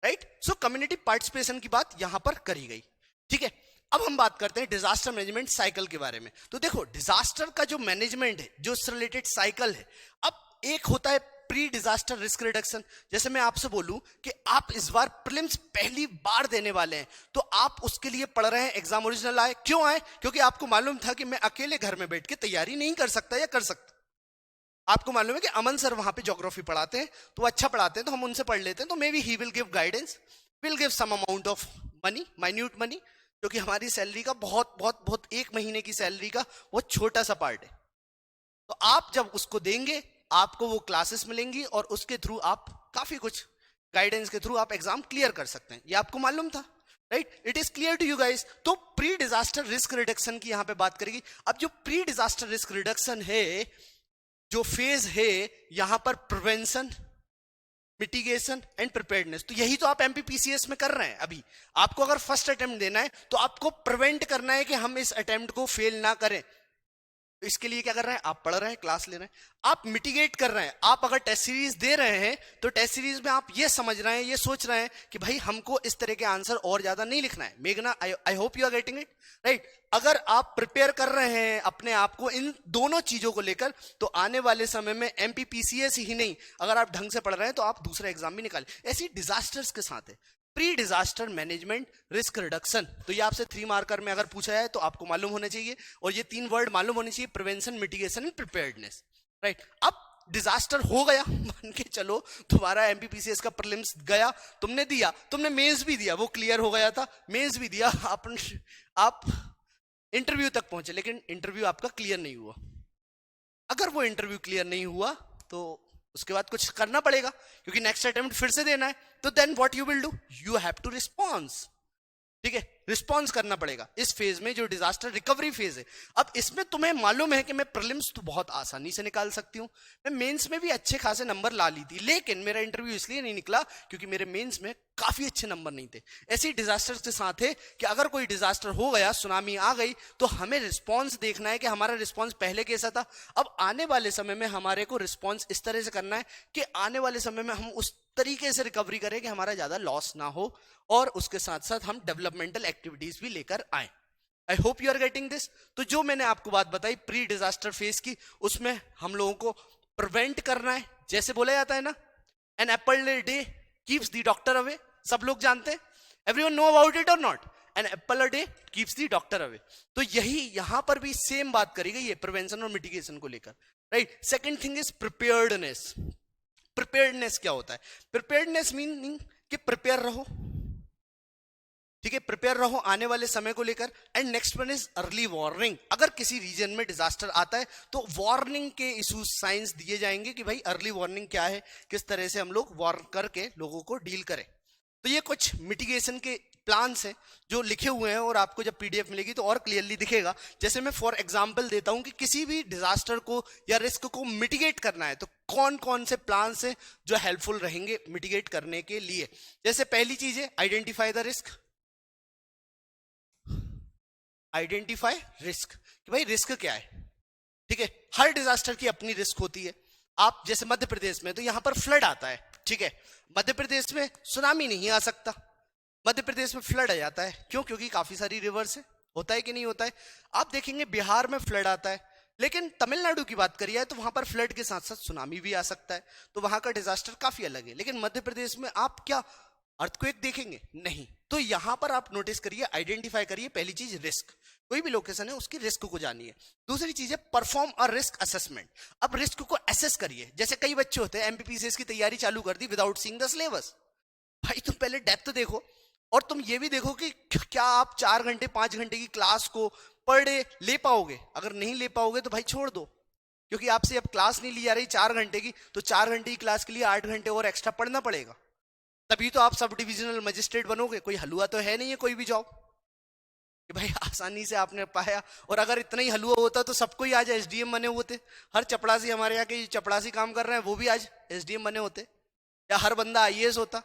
right? So community participation की बात यहां पर करी गई, ठीक है। अब हम बात करते हैं डिजास्टर मैनेजमेंट साइकिल के बारे में। तो देखो, डिजास्टर का जो मैनेजमेंट है, जो रिलेटेड साइकिल है, अब एक होता है प्री डिजास्टर रिस्क रिडक्शन। जैसे मैं आपसे बोलूं कि आप इस बार प्रीलिम्स पहली बार देने वाले हैं, तो आप उसके लिए पढ़ रहे हैं, एग्जाम ओरिजिनल आए। क्यों आए? क्योंकि आपको मालूम था कि मैं अकेले घर में बैठ के तैयारी नहीं कर सकता या कर सकता। आपको मालूम है कि अमन सर वहां पे ज्योग्राफी पढ़ाते हैं, तो अच्छा पढ़ाते हैं, तो हम उनसे पढ़ लेते हैं। तो may be he will give guidance, will give some amount of money, minute money, क्योंकि हमारी सैलरी का बहुत बहुत बहुत, एक महीने की सैलरी का बहुत छोटा सा पार्ट है। तो आप जब उसको देंगे, आपको वो क्लासेस मिलेंगी और उसके थ्रू आप काफी कुछ गाइडेंस के थ्रू आप एग्जाम क्लियर कर सकते हैं। ये आपको मालूम था, right? It is clear to you guys. तो प्री डिजास्टर रिस्क रिडक्शन की यहां पे बात करेगी। अब जो प्री डिजास्टर रिस्क रिडक्शन है, जो फेज है यहां पर, प्रिवेंशन, मिटिगेशन एंड प्रिपेयर्डनेस, तो यही तो आप एमपीपीसीएस में कर रहे हैं। अभी आपको अगर फर्स्ट अटेम्प्ट देना है तो आपको प्रिवेंट करना है कि हम इस अटेम्प्ट को फेल ना करें। तो इसके लिए क्या कर रहे हैं? आप पढ़ रहे हैं, क्लास ले रहे हैं, आप मिटिगेट कर रहे हैं। आप अगर टेस्ट सीरीज दे रहे हैं तो टेस्ट सीरीज में आप ये समझ रहे हैं, ये सोच रहे हैं कि भाई हमको इस तरह के आंसर और ज्यादा नहीं लिखना है। मेघना, I hope you are getting it, right? अगर आप प्रिपेयर कर रहे हैं अपने आप को इन दोनों चीजों को लेकर, तो आने वाले समय में एमपीपीसीएस ही नहीं, अगर आप ढंग से पढ़ रहे हैं तो आप दूसरा एग्जाम भी निकालें। ऐसी डिजास्टर्स के साथ है pre disaster management risk reduction. तो ये आपसे 3 मार्कर में अगर पूछा जाए तो आपको मालूम होना चाहिए, और ये 3 वर्ड मालूम होने चाहिए, prevention, mitigation and preparedness, right? अब डिजास्टर हो गया, मान के चलो तुम्हारा एमपीपीसीएस का प्रीलिम्स गया, तुमने दिया, तुमने मेंस भी दिया, वो क्लियर हो गया था, मेंस भी दिया, आप इंटरव्यू तक पहुंचे, लेकिन इंटरव्यू आपका क्लियर नहीं हुआ। अगर वो इंटरव्यू क्लियर नहीं हुआ तो उसके बाद कुछ करना पड़ेगा, क्योंकि नेक्स्ट अटेम्प्ट फिर से देना है। तो then what you will do? You have to response, ठीक है? रिस्पॉन्स करना पड़ेगा इस फेज में, जो डिजास्टर रिकवरी फेज है। अब इसमें तुम्हें मालूम है कि मैं प्रीलिम्स तो बहुत आसानी से निकाल सकती हूँ, मैं मेंस में भी अच्छे खासे नंबर ला ली थी, लेकिन मेरा इंटरव्यू इसलिए नहीं निकला क्योंकि मेरे मेंस में काफी अच्छे नंबर नहीं थे। ऐसी डिजास्टर के साथ है कि अगर कोई डिजास्टर हो गया, सुनामी आ गई, तो हमें रिस्पॉन्स देखना है कि हमारा रिस्पॉन्स पहले कैसा था। अब आने वाले समय में हमारे को रिस्पॉन्स इस तरह से करना है कि आने वाले समय में हम उस तरीके से रिकवरी करें कि हमारा ज्यादा लॉस ना हो, और उसके साथ साथ हम डेवलपमेंटल एक्टिविटीज भी लेकर आए। I hope you are getting this. तो जो मैंने आपको बात बताई प्री डिजास्टर फेज की, उसमें हम लोगों को प्रिवेंट करना है। जैसे बोला जाता है ना, an apple a day keeps the doctor away, सब लोग जानते हैं, एवरीवन नो अबाउट इट और not? An apple a day keeps the doctor away. तो यही यहां पर भी सेम बात करी गई है प्रिवेंशन और मिटिगेशन को लेकर, right? Second thing is preparedness. Preparedness क्या होता है? प्रिपेयर्डनेस मीनिंग कि प्रिपेयर रहो, ठीक है? प्रिपेयर रहो आने वाले समय को लेकर। And next one is early warning. अगर किसी रीजन में डिजास्टर आता है तो वार्निंग के इश्यूज, साइंस दिए जाएंगे कि भाई अर्ली वार्निंग क्या है, किस तरह से हम लोग वार्न करके लोगों को डील करें। तो ये कुछ मिटिगेशन के प्लान्स हैं जो लिखे हुए हैं, और आपको जब पीडीएफ मिलेगी तो और क्लियरली दिखेगा। जैसे मैं फॉर एग्जांपल देता हूं कि किसी भी डिजास्टर को या रिस्क को मिटिगेट करना है तो कौन कौन से प्लान्स हैं जो हेल्पफुल रहेंगे मिटिगेट करने के लिए। जैसे पहली चीज है identify the risk. Identify risk, कि भाई रिस्क क्या है, ठीक है? हर डिजास्टर की अपनी रिस्क होती है। आप जैसे मध्य प्रदेश में तो यहां पर फ्लड आता है, ठीक है? मध्य प्रदेश में सुनामी नहीं आ सकता, मध्य प्रदेश में फ्लड आ जाता है। क्यों? क्योंकि काफी सारी रिवर्स है। होता है कि नहीं होता है? आप देखेंगे बिहार में फ्लड आता है, लेकिन तमिलनाडु की बात करिए तो वहां पर फ्लड के साथ साथ सुनामी भी आ सकता है, तो वहां का डिजास्टर काफी अलग है। लेकिन मध्य प्रदेश में आप क्या अर्थक्वेक देखेंगे? नहीं। तो यहां पर आप नोटिस करिए, आइडेंटिफाई करिए, पहली चीज रिस्क, कोई भी लोकेशन है उसकी रिस्क को जानिए। दूसरी चीज है परफॉर्म अ रिस्क असेसमेंट। अब रिस्क को असेस करिए। जैसे कई बच्चे होते हैं एमपीपीसीएस की तैयारी चालू कर दी विदाउट सीइंग द सिलेबस। भाई तुम पहले डेप्थ देखो, और तुम ये भी देखो कि क्या आप 4 घंटे 5 घंटे की क्लास को पर डे ले पाओगे? अगर नहीं ले पाओगे तो भाई छोड़ दो, क्योंकि आपसे अब क्लास नहीं ली जा रही 4 घंटे की, तो 4 घंटे की क्लास के लिए 8 घंटे और एक्स्ट्रा पढ़ना पड़ेगा। तभी तो आप सब डिविजनल मजिस्ट्रेट बनोगे। कोई हलुआ तो है नहीं है कोई भी जॉब कि भाई आसानी से आपने पाया। और अगर इतना ही हलुआ होता तो सबको ही आज एसडीएम बने होते। हर चपड़ासी, हमारे यहाँ के चपड़ासी काम कर रहे हैं, वो भी आज एसडीएम बने होते, या हर बंदा आईएएस होता।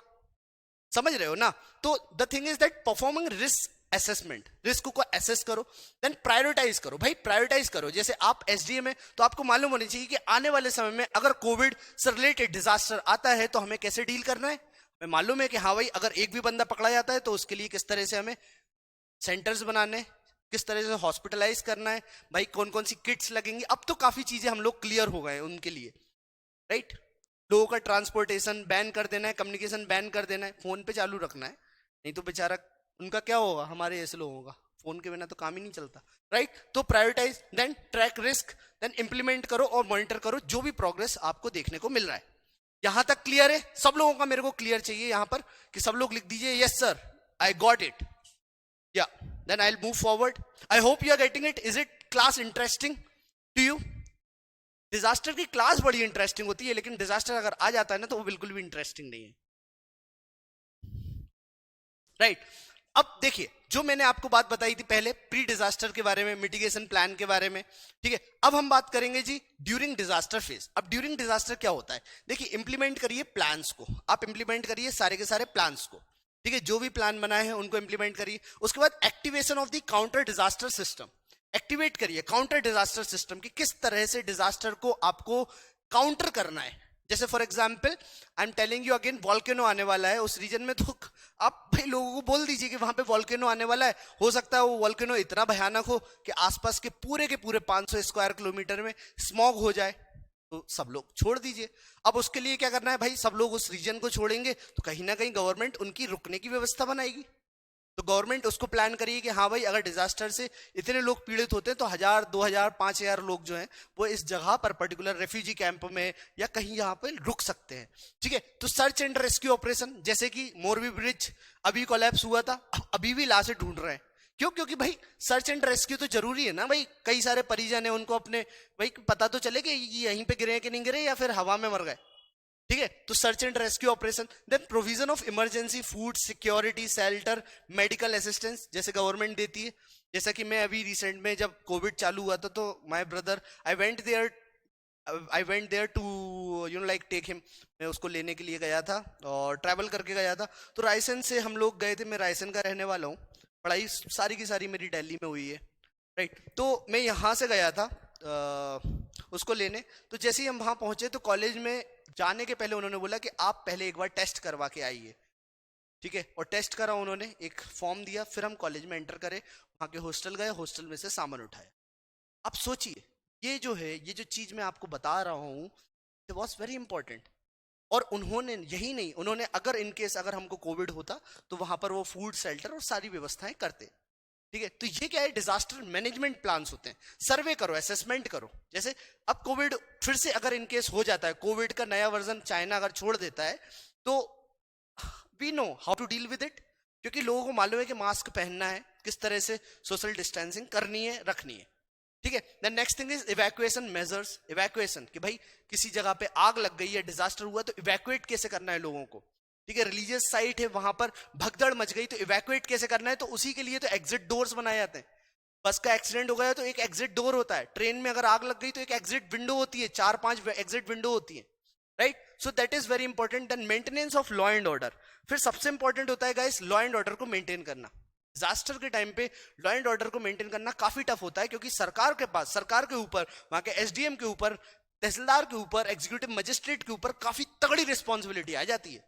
समझ रहे हो ना? तो the thing is that performing risk assessment, risk को असेस करो, देन प्रायोरिटाइज करो। भाई प्रायोरिटाइज करो। जैसे आप एसडीएम है तो आपको मालूम होनी चाहिए कि आने वाले समय में अगर कोविड से रिलेटेड डिजास्टर आता है तो हमें कैसे डील करना है। हमें मालूम है कि हाँ भाई अगर एक भी बंदा पकड़ा जाता है तो उसके लिए किस तरह से हमें सेंटर्स बनाने, किस तरह से हॉस्पिटलाइज करना है, भाई कौन कौन सी किट्स लगेंगी। अब तो काफी चीजें हम लोग क्लियर हो गए उनके लिए, राइट। लोगों का ट्रांसपोर्टेशन बैन कर देना है, कम्युनिकेशन बैन कर देना है, फोन पे चालू रखना है, नहीं तो बेचारा उनका क्या होगा, हमारे ऐसे लोगों का फोन के बिना तो काम ही नहीं चलता, राइट। तो prioritise, then track risk, then implement करो और मॉनिटर करो जो भी प्रोग्रेस आपको देखने को मिल रहा है। यहां तक क्लियर है? सब लोगों का मेरे को क्लियर चाहिए यहां पर कि सब लोग लिख दीजिए yes sir, I got it. Yeah then I will move forward. I hope you are getting it. Is it class interesting to you? Disaster की क्लास बड़ी इंटरेस्टिंग होती है, लेकिन डिजास्टर अगर आ जाता है ना तो वो बिल्कुल भी इंटरेस्टिंग नहीं है, राइट। अब देखिए, जो मैंने आपको बात बताई थी पहले प्री डिजास्टर के बारे में, मिटिगेशन प्लान के बारे में, ठीक है। अब हम बात करेंगे जी ड्यूरिंग डिजास्टर फेज। अब ड्यूरिंग डिजास्टर क्या होता है? देखिए, इंप्लीमेंट करिए प्लान्स को, आप इंप्लीमेंट करिए सारे के सारे प्लान्स को, ठीक है। जो भी प्लान बनाए हैं उनको इंप्लीमेंट करिए। उसके बाद activation of the counter disaster system, activate करिए काउंटर डिजास्टर सिस्टम की किस तरह से डिजास्टर को आपको काउंटर करना है। जैसे for example I am telling you again, volcano आने वाला है उस रीजन में, तो आप भाई लोगों को बोल दीजिए कि वहां पे वॉल्केनो आने वाला है। हो सकता है वो वॉल्केनो इतना भयानक हो कि आसपास के पूरे 500 स्क्वायर किलोमीटर में स्मॉग हो जाए, तो सब लोग छोड़ दीजिए। अब उसके लिए क्या करना है भाई, सब लोग उस रीजन को छोड़ेंगे तो कहीं ना कहीं गवर्नमेंट उनकी रुकने की व्यवस्था बनाएगी। तो गवर्नमेंट उसको प्लान करिए कि हाँ भाई अगर डिजास्टर से इतने लोग पीड़ित होते हैं तो 1000, 2000, 5000 लोग जो हैं वो इस जगह पर पर्टिकुलर रेफ्यूजी कैंप में या कहीं यहाँ पे रुक सकते हैं, ठीक है। तो सर्च एंड रेस्क्यू ऑपरेशन, जैसे कि मोरबी ब्रिज अभी कोलैप्स हुआ था, अभी भी लाशें ढूंढ रहे हैं। क्यों? क्योंकि भाई सर्च एंड रेस्क्यू तो जरूरी है ना भाई। कई सारे परिजन है, उनको अपने भाई पता तो चले कि यहीं पे गिरे कि नहीं गिरे या फिर हवा में मर गए, ठीक है। तो search and rescue operation, then provision of emergency food security, shelter, medical assistance जैसे गवर्नमेंट देती है। जैसा कि मैं अभी रिसेंट में जब कोविड चालू हुआ था तो my brother, I went there to like take him, मैं उसको लेने के लिए गया था और ट्रैवल करके गया था। तो रायसेन से हम लोग गए थे, मैं रायसेन का रहने वाला हूँ, पढ़ाई सारी की सारी मेरी दिल्ली में हुई है, राइट। तो मैं यहाँ से गया था उसको लेने। तो जैसे ही हम वहाँ पहुंचे तो कॉलेज में जाने के पहले उन्होंने बोला कि आप पहले एक बार टेस्ट करवा के आइए, ठीक है। और टेस्ट करा उन्होंने, एक फॉर्म दिया, फिर हम कॉलेज में एंटर करे, वहाँ के हॉस्टल गए, हॉस्टल में से सामान उठाया। अब सोचिए, ये जो है, ये जो चीज मैं आपको बता रहा हूँ, इट वॉज वेरी इंपॉर्टेंट। और उन्होंने यही नहीं, उन्होंने अगर इनकेस अगर हमको कोविड होता तो वहां पर वो फूड शेल्टर और सारी व्यवस्थाएं करते, ठीक है। तो ये क्या है, डिजास्टर मैनेजमेंट प्लान्स होते हैं। सर्वे करो, असेसमेंट करो। जैसे अब कोविड फिर से अगर इनकेस हो जाता है, कोविड का नया वर्जन चाइना अगर छोड़ देता है, तो we know how to deal with it, क्योंकि लोगों को मालूम है कि मास्क पहनना है, किस तरह से सोशल डिस्टेंसिंग करनी है, रखनी है, ठीक है। Then next thing is evacuation measures. Evacuation कि भाई किसी जगह पे आग लग गई है, डिजास्टर हुआ, तो इवैक्यूएट कैसे करना है लोगों को, ठीक है। रिलीजियस साइट है, वहां पर भगदड़ मच गई, तो इवैक्यूएट कैसे करना है, तो उसी के लिए तो एग्जिट डोर्स बनाए जाते हैं। बस का एक्सीडेंट हो गया तो एक एग्जिट डोर होता है, ट्रेन में अगर आग लग गई तो एक एग्जिट विंडो होती है, 4-5 एग्जिट विंडो होती है, right. So that is very important. Then maintenance of law and order, फिर सबसे इंपॉर्टेंट होता है गाइस लॉ एंड ऑर्डर को मेंटेन करना। डिजास्टर के टाइम पे लॉ एंड ऑर्डर को मेंटेन करना काफी टफ होता है, क्योंकि सरकार के पास, सरकार के ऊपर, वहां के एसडीएम के ऊपर, तहसीलदार के ऊपर, एग्जीक्यूटिव मजिस्ट्रेट के ऊपर काफी तगड़ी रिस्पॉन्सिबिलिटी आ जाती है,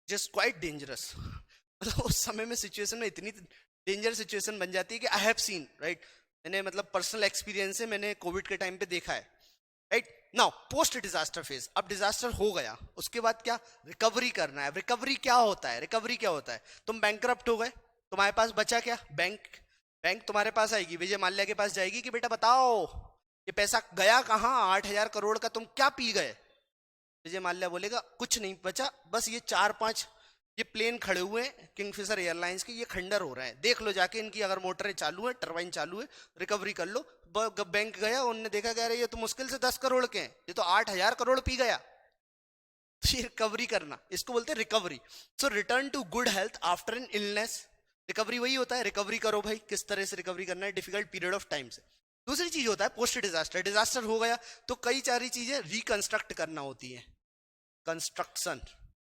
जस्ट क्वाइट डेंजरस। मतलब उस समय में सिचुएशन में इतनी डेंजर सिचुएशन बन जाती है कि आई हैव सीन, राइट। मैंने मतलब पर्सनल एक्सपीरियंस से मैंने कोविड के टाइम पे देखा है, right. Now post disaster phase, अब डिजास्टर हो गया, उसके बाद क्या, रिकवरी करना है। रिकवरी क्या होता है, रिकवरी क्या होता है, तुम बैंकरप्ट हो गए, तुम्हारे पास बचा क्या, बैंक तुम्हारे पास आएगी, विजय माल्या के पास जाएगी कि बेटा बताओ ये पैसा गया कहाँ, 8000 करोड़ का तुम क्या पी गए। विजय माल्या बोलेगा कुछ नहीं बचा, बस ये 4-5 ये प्लेन खड़े हुए हैं किंगफिशर एयरलाइंस के, ये खंडर हो रहे हैं, देख लो जाके इनकी अगर मोटरें चालू है, टरबाइन चालू है, रिकवरी कर लो। बैंक गया, उन्होंने देखा कह रहे ये तो मुश्किल से 10 करोड़ के हैं, ये तो 8,000 करोड़ पी गया। ये रिकवरी करना, इसको बोलते हैं recovery. So return to good health after an illness, recovery वही होता है, रिकवरी करो भाई, किस तरह से रिकवरी करना है डिफिकल्ट पीरियड ऑफ टाइम से। दूसरी चीज होता है पोस्ट डिजास्टर। डिजास्टर हो गया तो कई सारी चीजें रिकंस्ट्रक्ट करना होती है। कंस्ट्रक्शन,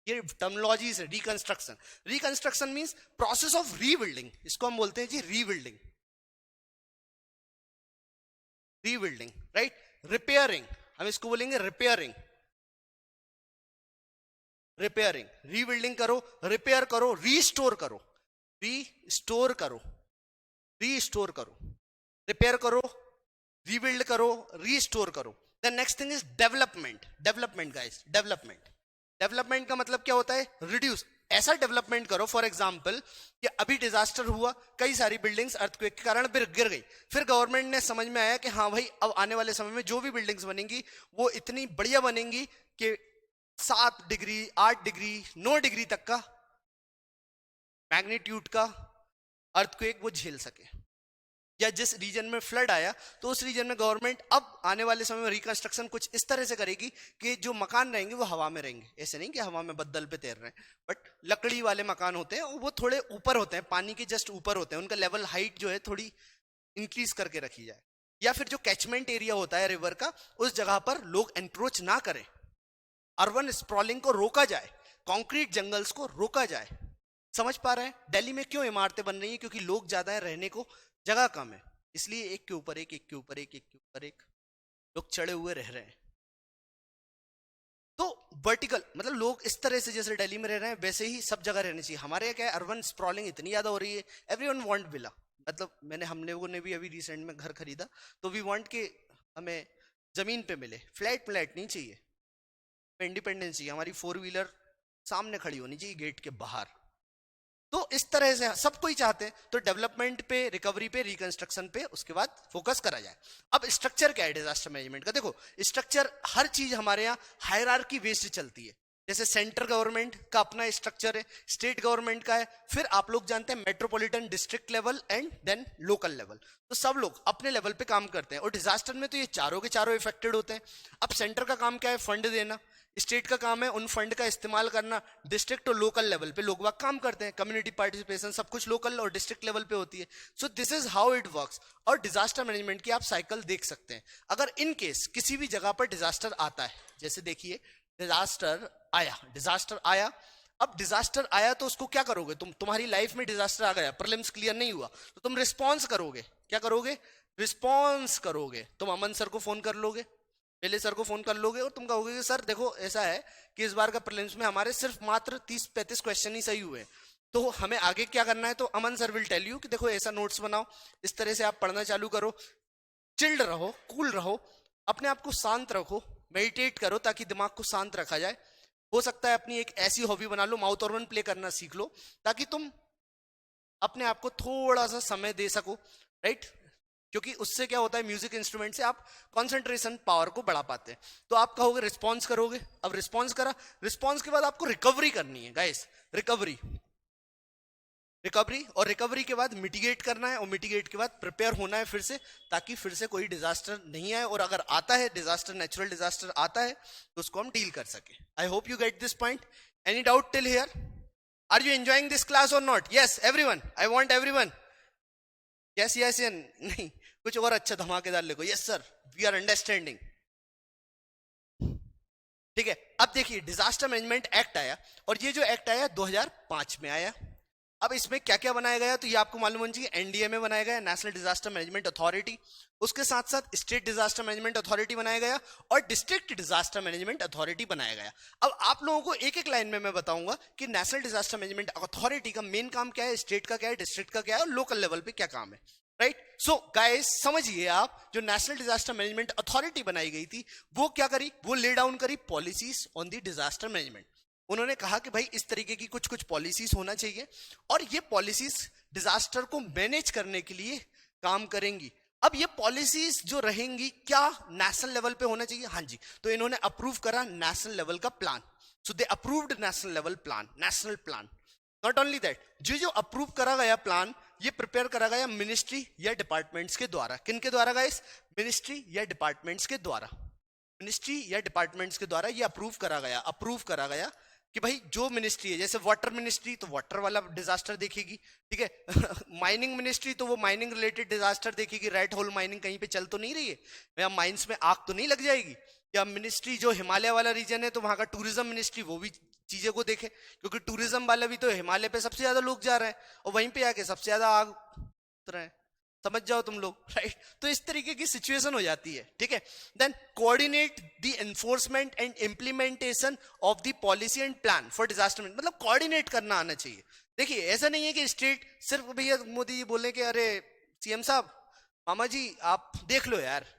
ये टर्मिनोलॉजी है, reconstruction. Reconstruction means process of rebuilding, इसको हम बोलते हैं जी रीबिल्डिंग। Rebuilding, right. रिपेयरिंग, हम इसको बोलेंगे रिपेयरिंग। रिपेयरिंग, रीबिल्डिंग करो, रिपेयर करो, रीस्टोर करो, रीस्टोर करो, रीस्टोर करो, रिपेयर करो, रीबिल्ड करो, रीस्टोर करो। The next thing is development. Development guys, development. Development का मतलब क्या होता है? रिड्यूस। ऐसा डेवलपमेंट करो, फॉर एग्जांपल कि अभी डिजास्टर हुआ, कई सारी बिल्डिंग्स अर्थक्वेक के कारण गिर गई, फिर गवर्नमेंट ने समझ में आया कि हाँ भाई अब आने वाले समय में जो भी बिल्डिंग्स बनेंगी वो इतनी बढ़िया बनेंगी कि 7 डिग्री, 8 डिग्री, 9 डिग्री तक का मैग्नीट्यूड का अर्थक्वेक वो झेल सके। या जिस रीजन में फ्लड आया तो उस रीजन में गवर्नमेंट अब आने वाले समय में रिकंस्ट्रक्शन कुछ इस तरह से करेगी कि जो मकान रहेंगे वो हवा में रहेंगे। ऐसे नहीं कि हवा में बद्दल पे तैर रहे हैं, बट लकड़ी वाले मकान होते हैं, वो थोड़े ऊपर होते हैं, पानी के जस्ट ऊपर होते हैं, उनका लेवल हाइट जो है थोड़ी इंक्रीज करके रखी जाए। या फिर जो कैचमेंट एरिया होता है रिवर का, उस जगह पर लोग एंक्रोच ना करें, अर्बन स्प्रॉलिंग को रोका जाए, कॉन्क्रीट जंगल्स को रोका जाए। समझ पा रहे हैं? दिल्ली में क्यों इमारतें बन रही है? क्योंकि लोग ज्यादा है, रहने को जगह कम है, इसलिए एक के ऊपर एक, एक के ऊपर एक, एक के ऊपर एक लोग चढ़े हुए रह रहे हैं। तो वर्टिकल मतलब लोग इस तरह से जैसे दिल्ली में रह रहे हैं वैसे ही सब जगह रहनी चाहिए। हमारे यहाँ क्या है, अर्बन स्प्रॉलिंग इतनी ज्यादा हो रही है, एवरीवन वांट विला। मतलब हम लोगों ने भी अभी रिसेंट में घर खरीदा तो वी वांट कि हमें जमीन पे मिले, फ्लैट नहीं चाहिए, इंडिपेंडेंस चाहिए, हमारी 4 व्हीलर सामने खड़ी होनी चाहिए गेट के बाहर। तो इस तरह से सब कोई चाहते हैं, तो डेवलपमेंट पे, रिकवरी पे, रिकंस्ट्रक्शन पे उसके बाद फोकस करा जाए। अब स्ट्रक्चर क्या है डिजास्टर मैनेजमेंट का? देखो स्ट्रक्चर, हर चीज हमारे यहाँ हायरार्की बेस्ड चलती है। जैसे सेंट्रल गवर्नमेंट का अपना स्ट्रक्चर है, स्टेट गवर्नमेंट का है, फिर आप लोग जानते हैं metropolitan district level and then local level. तो सब लोग अपने लेवल पे काम करते हैं, और डिजास्टर में तो ये चारों के चारों इफेक्टेड होते हैं। अब सेंटर का काम क्या है? फंड देना। स्टेट का काम है उन फंड का इस्तेमाल करना। डिस्ट्रिक्ट और लोकल लेवल पे लोग काम करते हैं, कम्युनिटी पार्टिसिपेशन सब कुछ लोकल और डिस्ट्रिक्ट लेवल पे होती है। सो this is how it works. और डिजास्टर मैनेजमेंट की आप साइकिल देख सकते हैं। अगर इन केस किसी भी जगह पर डिजास्टर आता है, जैसे देखिए डिजास्टर आया, अब डिजास्टर आया तो उसको क्या करोगे? तुम्हारी लाइफ में डिजास्टर आ गया, प्रीलिम्स क्लियर नहीं हुआ, तो तुम रिस्पॉन्स करोगे। क्या करोगे? रिस्पॉन्स करोगे। तुम अमन सर को फोन कर लोगे, पहले सर को फोन कर लोगे और तुम कहोगे कि सर देखो ऐसा है कि इस बार का प्रीलिम्स में हमारे सिर्फ मात्र 30-35 क्वेश्चन ही सही हुए, तो हमें आगे क्या करना है? तो अमन सर विल टेल यू कि देखो ऐसा नोट्स बनाओ, इस तरह से आप पढ़ना चालू करो, चिल्ड रहो, कूल रहो, अपने आप को शांत रखो, मेडिटेट करो ताकि दिमाग को शांत रखा जाए। हो सकता है अपनी एक ऐसी हॉबी बना लो, माउथ ऑर्गन प्ले करना सीख लो, ताकि तुम अपने आप को थोड़ा सा समय दे सको, राइट? क्योंकि उससे क्या होता है, म्यूजिक इंस्ट्रूमेंट से आप कंसंट्रेशन पावर को बढ़ा पाते हैं। तो आप कहोगे रिस्पॉन्स करोगे। अब रिस्पॉन्स करा, रिस्पॉन्स के बाद आपको रिकवरी करनी है गाइस, रिकवरी, और रिकवरी के बाद मिटिगेट करना है, और मिटिगेट के बाद प्रिपेयर होना है फिर से, ताकि फिर से कोई डिजास्टर नहीं आए, और अगर आता है डिजास्टर, नेचुरल डिजास्टर आता है, तो उसको हम डील कर सके। I hope you get this point. Any doubt till here? Are you enjoying this class और not? Yes everyone, I want everyone. Yes yes या नहीं? कुछ और अच्छा धमाकेदार लिखो। Yes sir, we are understanding. ठीक है, अब देखिए डिजास्टर मैनेजमेंट एक्ट आया, और ये जो एक्ट आया 2005 में आया। अब इसमें क्या क्या बनाया गया, तो ये आपको मालूम होना चाहिए। एनडीएमए बनाया गया, नेशनल डिजास्टर मैनेजमेंट अथॉरिटी, उसके साथ साथ स्टेट डिजास्टर मैनेजमेंट अथॉरिटी बनाया गया, और डिस्ट्रिक्ट डिजास्टर मैनेजमेंट अथॉरिटी बनाया गया। अब आप लोगों को एक एक लाइन में मैं बताऊंगा कि नेशनल डिजास्टर मैनेजमेंट अथॉरिटी का मेन काम क्या है, स्टेट का क्या है, डिस्ट्रिक्ट का क्या है, और लोकल लेवल पे क्या काम है, राइट? सो गाइस समझिए आप, जो नेशनल डिजास्टर मैनेजमेंट अथॉरिटी बनाई गई थी वो क्या करी, वो ले डाउन करी policies on the disaster management. उन्होंने कहा कि भाई इस तरीके की कुछ कुछ पॉलिसीज होना चाहिए, और ये पॉलिसीज डिजास्टर को मैनेज करने के लिए काम करेंगी। अब ये पॉलिसीज जो रहेंगी क्या नेशनल लेवल पे होना चाहिए? हाँ जी, तो इन्होंने अप्रूव करा नेशनल लेवल का plan. So they approved national level plan, national plan. Not only that, जो अप्रूव करा गया प्लान ये प्रिपेयर करा गया मिनिस्ट्री या डिपार्टमेंट्स के द्वारा. किन के द्वारा गाइस? मिनिस्ट्री या डिपार्टमेंट्स के द्वारा. मिनिस्ट्री या डिपार्टमेंट्स के द्वारा ये अप्रूव करा गया कि भाई जो मिनिस्ट्री है, जैसे वाटर मिनिस्ट्री तो वाटर वाला डिजास्टर देखेगी, ठीक है. माइनिंग मिनिस्ट्री तो वो माइनिंग रिलेटेड डिजास्टर देखेगी, रेड होल माइनिंग कहीं पे चल तो नहीं रही है, या माइंस में आग तो नहीं लग जाएगी. या मिनिस्ट्री जो हिमालय वाला रीजन है तो वहां का टूरिज्म मिनिस्ट्री वो भी चीजें को देखे, क्योंकि टूरिज्म वाला भी तो हिमालय पे सबसे ज्यादा लोग जा रहे हैं और वहीं पे आके सबसे ज्यादा आग उतर रहे हैं. समझ जाओ तुम लोग, राइट. तो इस तरीके की सिचुएशन हो जाती है, ठीक है. Then coordinate the enforcement and implementation of the policy and plan for disaster. मतलब कोऑर्डिनेट करना आना चाहिए. देखिए ऐसा नहीं है कि स्टेट सिर्फ भैया मोदी जी बोले कि अरे सीएम साहब, मामा जी आप देख लो यार,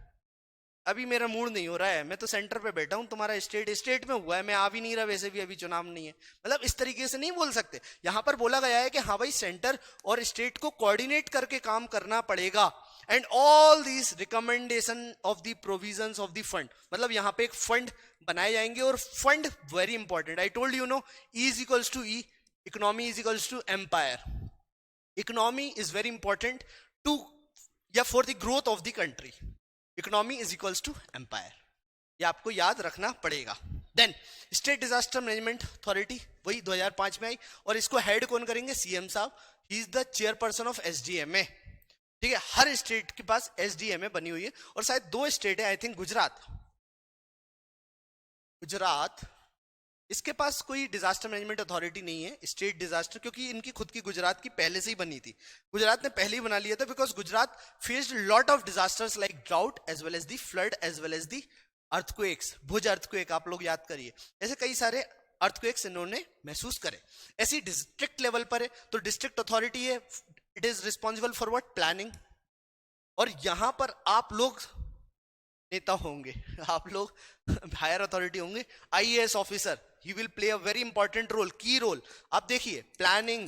अभी मेरा मूड नहीं हो रहा है, मैं तो सेंटर पे बैठा हूं, तुम्हारा स्टेट में हुआ है, मैं आ भी नहीं रहा, वैसे भी अभी चुनाव नहीं है. मतलब इस तरीके से नहीं बोल सकते. यहां पर बोला गया है कि हाँ भाई सेंटर और स्टेट को कोऑर्डिनेट करके काम करना पड़ेगा. And all these recommendation of the provisions of the fund, मतलब यहाँ पे एक फंड बनाए जाएंगे. और fund very important, I told you know, E is equals to E, economy is equals to empire. Economy is very important to या for the growth of the country. Economy is equals to empire, ये आपको याद रखना पड़ेगा. Then state disaster management authority वही 2005 में आई, और इसको हेड कौन करेंगे? सीएम साहब. He is the chairperson of SDMA, ठीक है. हर स्टेट के पास एसडीएमए बनी हुई है, और शायद 2 स्टेट है, आई थिंक गुजरात, इसके पास कोई डिजास्टर मैनेजमेंट अथॉरिटी नहीं है, स्टेट डिजास्टर, क्योंकि इनकी खुद की गुजरात की पहले से ही बनी थी. गुजरात ने पहले ही बना लिया था, because Gujarat faced lot of disasters like drought as well as the flood as well as the earthquakes. Bhuj earthquake आप लोग याद करिए, ऐसे कई सारे अर्थक्वेक्स इन्होंने महसूस करे. ऐसी डिस्ट्रिक्ट लेवल पर है तो डिस्ट्रिक्ट अथॉरिटी है, it is responsible for what? Planning. और यहां पर आप लोग नेता होंगे, आप लोग हायर अथॉरिटी होंगे, IAS officer, he will play a very important role, key role. आप देखिए प्लानिंग,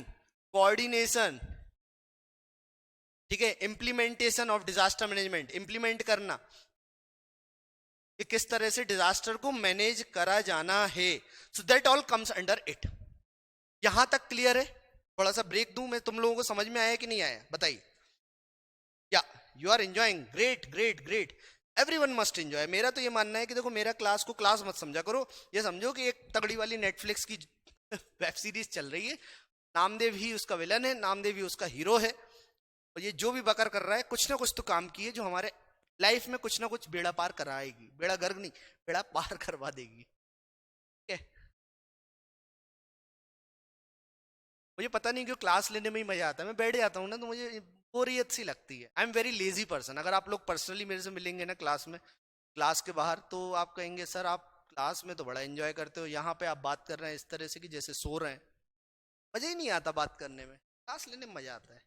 कोऑर्डिनेशन, ठीक है, implementation of disaster management, implement करना कि किस तरह से डिजास्टर को मैनेज करा जाना है. So that all comes under it. यहां तक क्लियर है? थोड़ा सा ब्रेक दूं मैं, तुम लोगों को समझ में आया कि नहीं आया बताइए. या you are enjoying? Great great great, everyone must enjoy. मेरा तो ये मानना है कि देखो मेरा क्लास को क्लास मत समझा करो, ये समझो कि एक तगड़ी वाली नेटफ्लिक्स की वेब सीरीज चल रही है. नामदेव ही उसका विलन है, नामदेव ही उसका हीरो है, और ये जो भी बकर कर रहा है कुछ ना कुछ तो काम की है जो हमारे लाइफ में कुछ ना कुछ बेड़ा पार कराएगी. बेड़ा गर्क नहीं, बेड़ा पार करवा देगी. ठीक है, मुझे पता नहीं क्यों क्लास लेने में ही मजा आता है. मैं बैठ जाता हूँ ना तो मुझे बोरियत सी लगती है. I am very lazy person. अगर आप लोग पर्सनली मेरे से मिलेंगे ना क्लास में, क्लास के बाहर, तो आप कहेंगे सर आप क्लास में तो बड़ा एंजॉय करते हो, यहाँ पे आप बात कर रहे हैं इस तरह से कि जैसे सो रहे हैं. मजा ही नहीं आता बात करने में, क्लास लेने में मजा आता है.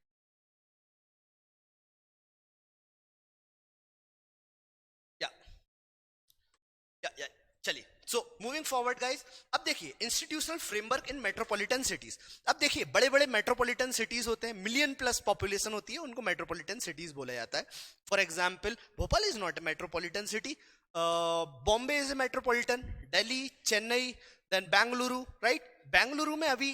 या या चलिए, सो मूविंग फॉरवर्ड गाइस. अब देखिए institutional framework in metropolitan cities. अब देखिए बड़े बड़े मेट्रोपॉलिटन सिटीज होते हैं, मिलियन प्लस पॉपुलेशन होती है, उनको मेट्रोपॉलिटन सिटीज बोला जाता है. For example Bhopal is not a metropolitan city, Bombay is a metropolitan, Delhi, Chennai, then Bengaluru, right. Bengaluru में अभी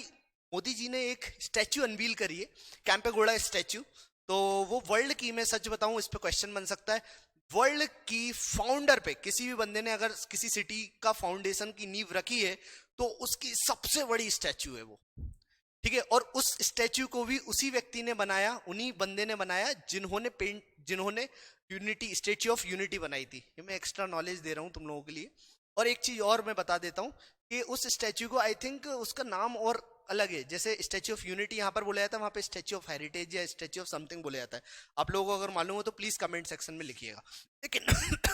मोदी जी ने एक स्टैच्यू अनवील करी है, कैंपेगौड़ा स्टैच्यू. तो वो वर्ल्ड की, मैं सच बताऊं इस पे क्वेश्चन बन सकता है, वर्ल्ड की फाउंडर पे किसी भी बंदे ने अगर किसी सिटी का फाउंडेशन की नींव रखी है तो उसकी सबसे बड़ी स्टैच्यू है वो. ठीक है, और उस स्टैच्यू को भी उसी व्यक्ति ने बनाया, उन्हीं बंदे ने बनाया जिन्होंने यूनिटी, स्टैच्यू ऑफ यूनिटी बनाई थी. ये मैं एक्स्ट्रा नॉलेज दे रहा हूं तुम लोगों के लिए. और एक चीज और मैं बता देता हूं कि उस स्टैच्यू को आई थिंक उसका नाम और अलग है. जैसे स्टैच्यू ऑफ यूनिटी यहाँ पर बोला जाता है, वहां पे स्टैच्यू ऑफ हेरिटेज या स्टैच्यू ऑफ समथिंग बोला जाता है. आप लोगों को अगर मालूम हो तो प्लीज कमेंट सेक्शन में लिखिएगा. लेकिन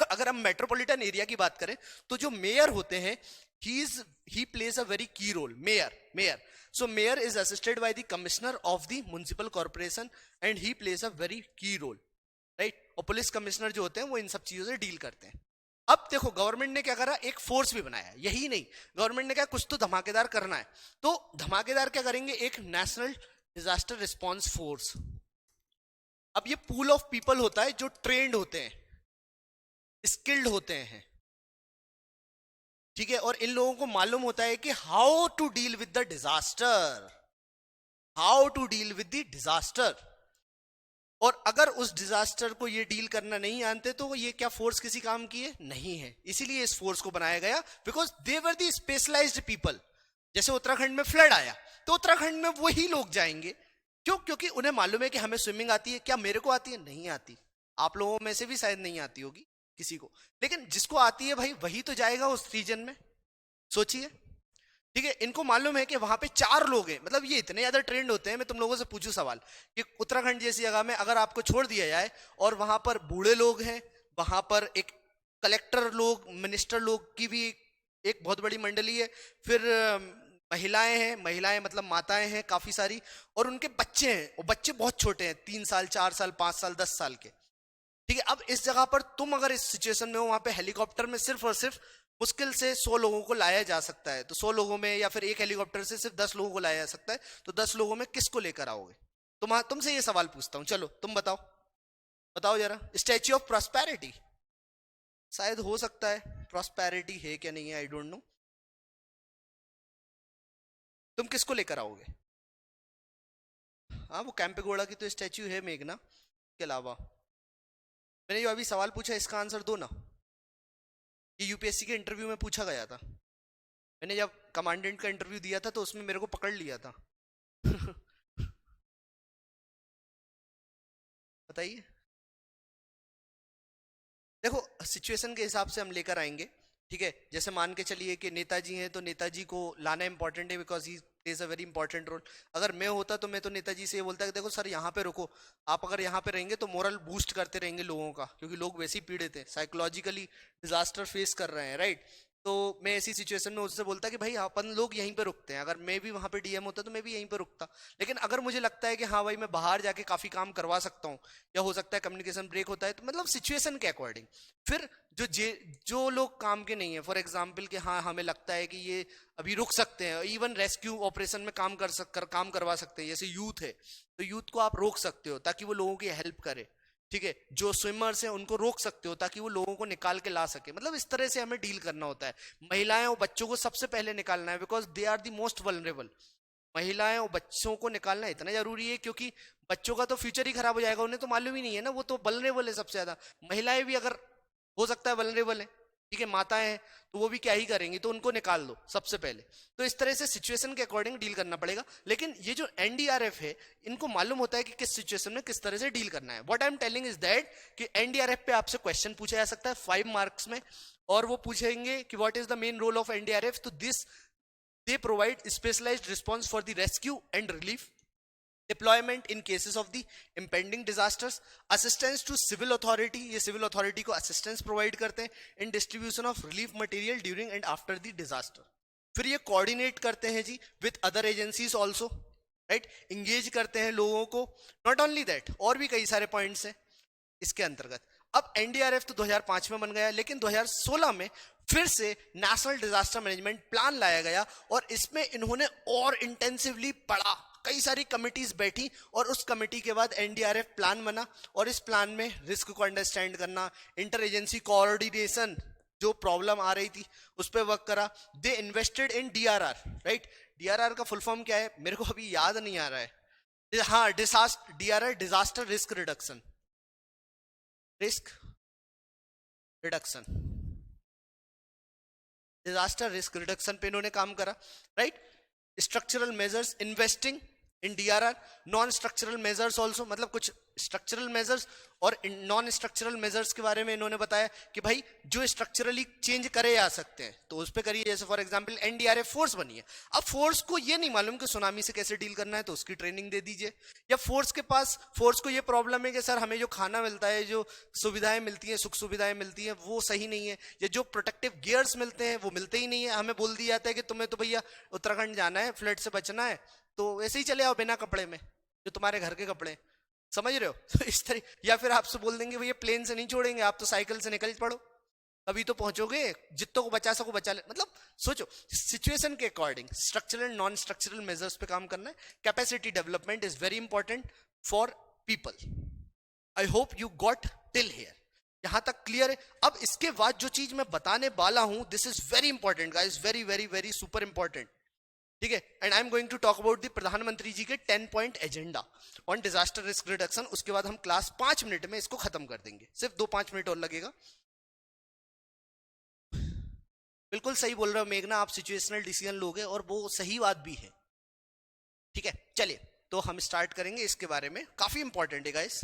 अगर हम मेट्रोपॉलिटन एरिया की बात करें तो जो मेयर होते हैं, he plays a very key role. Mayor. So mayor is assisted by the commissioner of the municipal corporation and he plays a very key role, right. और पुलिस कमिश्नर जो होते हैं वो इन सब चीजों से डील करते हैं. अब देखो गवर्नमेंट ने क्या करा, एक फोर्स भी बनाया. यही नहीं, गवर्नमेंट ने क्या कुछ तो धमाकेदार करना है, तो धमाकेदार क्या करेंगे, एक नेशनल डिजास्टर रिस्पॉन्स फोर्स. अब ये पूल ऑफ पीपल होता है जो ट्रेंड होते हैं, स्किल्ड होते हैं, ठीक है, और इन लोगों को मालूम होता है कि how to deal with the disaster, how to deal with the disaster. और अगर उस डिजास्टर को ये डील करना नहीं जानते तो ये क्या फोर्स किसी काम की है? नहीं है। इसीलिए इस फोर्स को बनाया गया, because they were the specialised people. जैसे उत्तराखंड में फ्लड आया तो उत्तराखंड में वही लोग जाएंगे, क्यों? क्योंकि उन्हें मालूम है कि हमें स्विमिंग आती है। क्या मेरे को आती है? नहीं आती। आप लोगों में से भी शायद नहीं आती होगी किसी को, लेकिन जिसको आती है भाई वही तो जाएगा उस रीजन में। सोचिए, ठीक है, इनको मालूम है कि वहां पे 4 लोग हैं, मतलब ये इतने ज्यादा ट्रेंड होते हैं। मैं तुम लोगों से पूछूं सवाल कि उत्तराखंड जैसी जगह में अगर आपको छोड़ दिया जाए और वहां पर बूढ़े लोग हैं, वहां पर एक कलेक्टर लोग, मिनिस्टर लोग की भी एक बहुत बड़ी मंडली है, फिर महिलाएं हैं, महिलाएं मतलब माताएं हैं काफी सारी, और उनके बच्चे हैं, और बच्चे बहुत छोटे हैं, 3 साल 4 साल 5 साल 10 साल के, ठीक है। अब इस जगह पर तुम अगर इस सिचुएशन में हो, वहां पे हेलीकॉप्टर में सिर्फ और सिर्फ मुश्किल से 100 लोगों को लाया जा सकता है, तो 100 लोगों में या फिर एक हेलीकॉप्टर से सिर्फ 10 लोगों को लाया जा सकता है, तो 10 लोगों में किसको लेकर आओगे? तुमसे ये सवाल पूछता हूं, चलो तुम बताओ, बताओ जरा। स्टैच्यू ऑफ प्रॉस्पेरिटी, शायद हो सकता है, प्रॉस्पेरिटी है क्या नहीं है आई डोंट नो। तुम किसको लेकर आओगे? हाँ, वो कैंपेगौड़ा की तो स्टैच्यू है मेघना के अलावा। मैंने जो अभी सवाल पूछा इसका आंसर दो ना। ये यूपीएससी के इंटरव्यू में पूछा गया था। मैंने जब कमांडेंट का इंटरव्यू दिया था तो उसमें मेरे को पकड़ लिया था। बताइए। देखो, सिचुएशन के हिसाब से हम लेकर आएंगे, ठीक है। जैसे मान के चलिए कि नेताजी हैं, तो नेताजी को लाना इंपॉर्टेंट है because he plays a very important role. अगर मैं होता तो मैं तो नेताजी से ये बोलता कि देखो सर यहाँ पे रुको, आप अगर यहाँ पे रहेंगे तो मोरल बूस्ट करते रहेंगे लोगों का, क्योंकि लोग वैसे ही पीड़ित हैं, साइकोलॉजिकली डिजास्टर फेस कर रहे हैं, राइट। तो मैं ऐसी सिचुएशन में उससे बोलता कि भाई अपन लोग यहीं पे रुकते हैं। अगर मैं भी वहां पे डीएम होता तो मैं भी यहीं पे रुकता। लेकिन अगर मुझे लगता है कि हाँ भाई मैं बाहर जाके काफी काम करवा सकता हूँ, या हो सकता है कम्युनिकेशन ब्रेक होता है, तो मतलब सिचुएशन के अकॉर्डिंग फिर जो लोग काम के नहीं है, फॉर एग्जाम्पल कि हाँ हमें लगता है कि ये अभी रुक सकते हैं, इवन रेस्क्यू ऑपरेशन में काम करवा सकते हैं, जैसे यूथ है तो यूथ को आप रोक सकते हो ताकि वो लोगों की हेल्प करे, ठीक है। जो स्विमर्स हैं उनको रोक सकते हो ताकि वो लोगों को निकाल के ला सके। मतलब इस तरह से हमें डील करना होता है। महिलाएं और बच्चों को सबसे पहले निकालना है, because they are the most vulnerable. महिलाएं और बच्चों को निकालना इतना जरूरी है क्योंकि बच्चों का तो फ्यूचर ही खराब हो जाएगा, उन्हें तो मालूम ही नहीं है ना, वो तो वल्नरेबल है सबसे ज्यादा। महिलाएं भी अगर हो सकता है वल्नरेबल है, ठीक है, माताएं हैं तो वो भी क्या ही करेंगी, तो उनको निकाल दो सबसे पहले। तो इस तरह से सिचुएशन के अकॉर्डिंग डील करना पड़ेगा। लेकिन ये जो एनडीआरएफ है, इनको मालूम होता है कि किस सिचुएशन में किस तरह से डील करना है। What I am telling is that कि एनडीआरएफ पे आपसे क्वेश्चन पूछा जा सकता है 5 मार्क्स में, और वो पूछेंगे कि what is the main role of NDRF. तो this they provide specialised response for the rescue and relief, deployment in cases of the impending disasters, assistance to civil authority, ये सिविल अथॉरिटी को असिस्टेंस प्रोवाइड करते हैं in distribution of relief material during and after the disaster. फिर ये कोऑर्डिनेट करते हैं जी with other agencies also, right, engage करते हैं लोगों को। नॉट ओनली दैट, और भी कई सारे पॉइंट्स हैं इसके अंतर्गत। अब एनडीआरएफ तो 2005 में बन गया, लेकिन 2016 में फिर से नेशनल डिजास्टर मैनेजमेंट प्लान लाया गया, और इसमें इन्होंने और इंटेंसिवली पढ़ा, कई सारी कमिटीज बैठी, और उस कमिटी के बाद एनडीआरएफ प्लान बना। और इस प्लान में रिस्क को अंडरस्टैंड करना, इंटर एजेंसी कोऑर्डिनेशन, जो प्रॉब्लम आ रही थी उस पर वर्क करा। दे invested in DRR, right. DRR का फुल फॉर्म क्या है मेरे को अभी याद नहीं आ रहा है। हाँ, DRR disaster risk reduction, risk reduction, disaster risk reduction पे इन्होंने काम करा, right. Structural measures, investing in DRR, non structural measures also, मतलब कुछ स्ट्रक्चरल मेजर्स और नॉन स्ट्रक्चरल मेजर्स के बारे में इन्होंने बताया कि भाई जो स्ट्रक्चरली चेंज करे जा सकते हैं तो उस पर करिए। जैसे फॉर एग्जांपल एनडीआरएफ फोर्स बनी है, अब फोर्स को ये नहीं मालूम कि सुनामी से कैसे डील करना है, तो उसकी ट्रेनिंग दे दीजिए। या फोर्स को ये प्रॉब्लम है कि सर हमें जो खाना मिलता है, जो सुविधाएं मिलती हैं, सुख सुविधाएं मिलती हैं, वो सही नहीं है, या जो प्रोटेक्टिव गियर्स मिलते हैं वो मिलते ही नहीं है। हमें बोल दिया जाता है कि तुम्हें तो भैया उत्तराखंड जाना है, फ्लड से बचना है, तो ऐसे ही चले आओ बिना कपड़े में, जो तुम्हारे घर के कपड़े, समझ रहे हो। तो इस तरह, या फिर आपसे बोल देंगे भैया प्लेन से नहीं छोड़ेंगे, आप तो साइकिल से निकल पड़ो, अभी तो पहुंचोगे, जितनों को बचा सको बचा ले। मतलब सोचो, सिचुएशन के according structural and non structural measures पे काम करना है। Capacity development is very important for people. I hope you got till here, यहां तक क्लियर है। अब इसके बाद जो चीज मैं बताने वाला हूं, this is very important guys, very very very super important, ठीक है। And I am going to talk about the प्रधानमंत्री जी के 10 point agenda on disaster risk reduction. उसके बाद हम क्लास 5 मिनट में इसको खत्म कर देंगे, सिर्फ 2-5 मिनट और लगेगा। बिल्कुल सही बोल रहे हो मेघना, आप सिचुएशनल डिसीजन लोगे और वो सही बात भी है, ठीक है। चलिए तो हम स्टार्ट करेंगे इसके बारे में, काफी इंपॉर्टेंट है गाइस,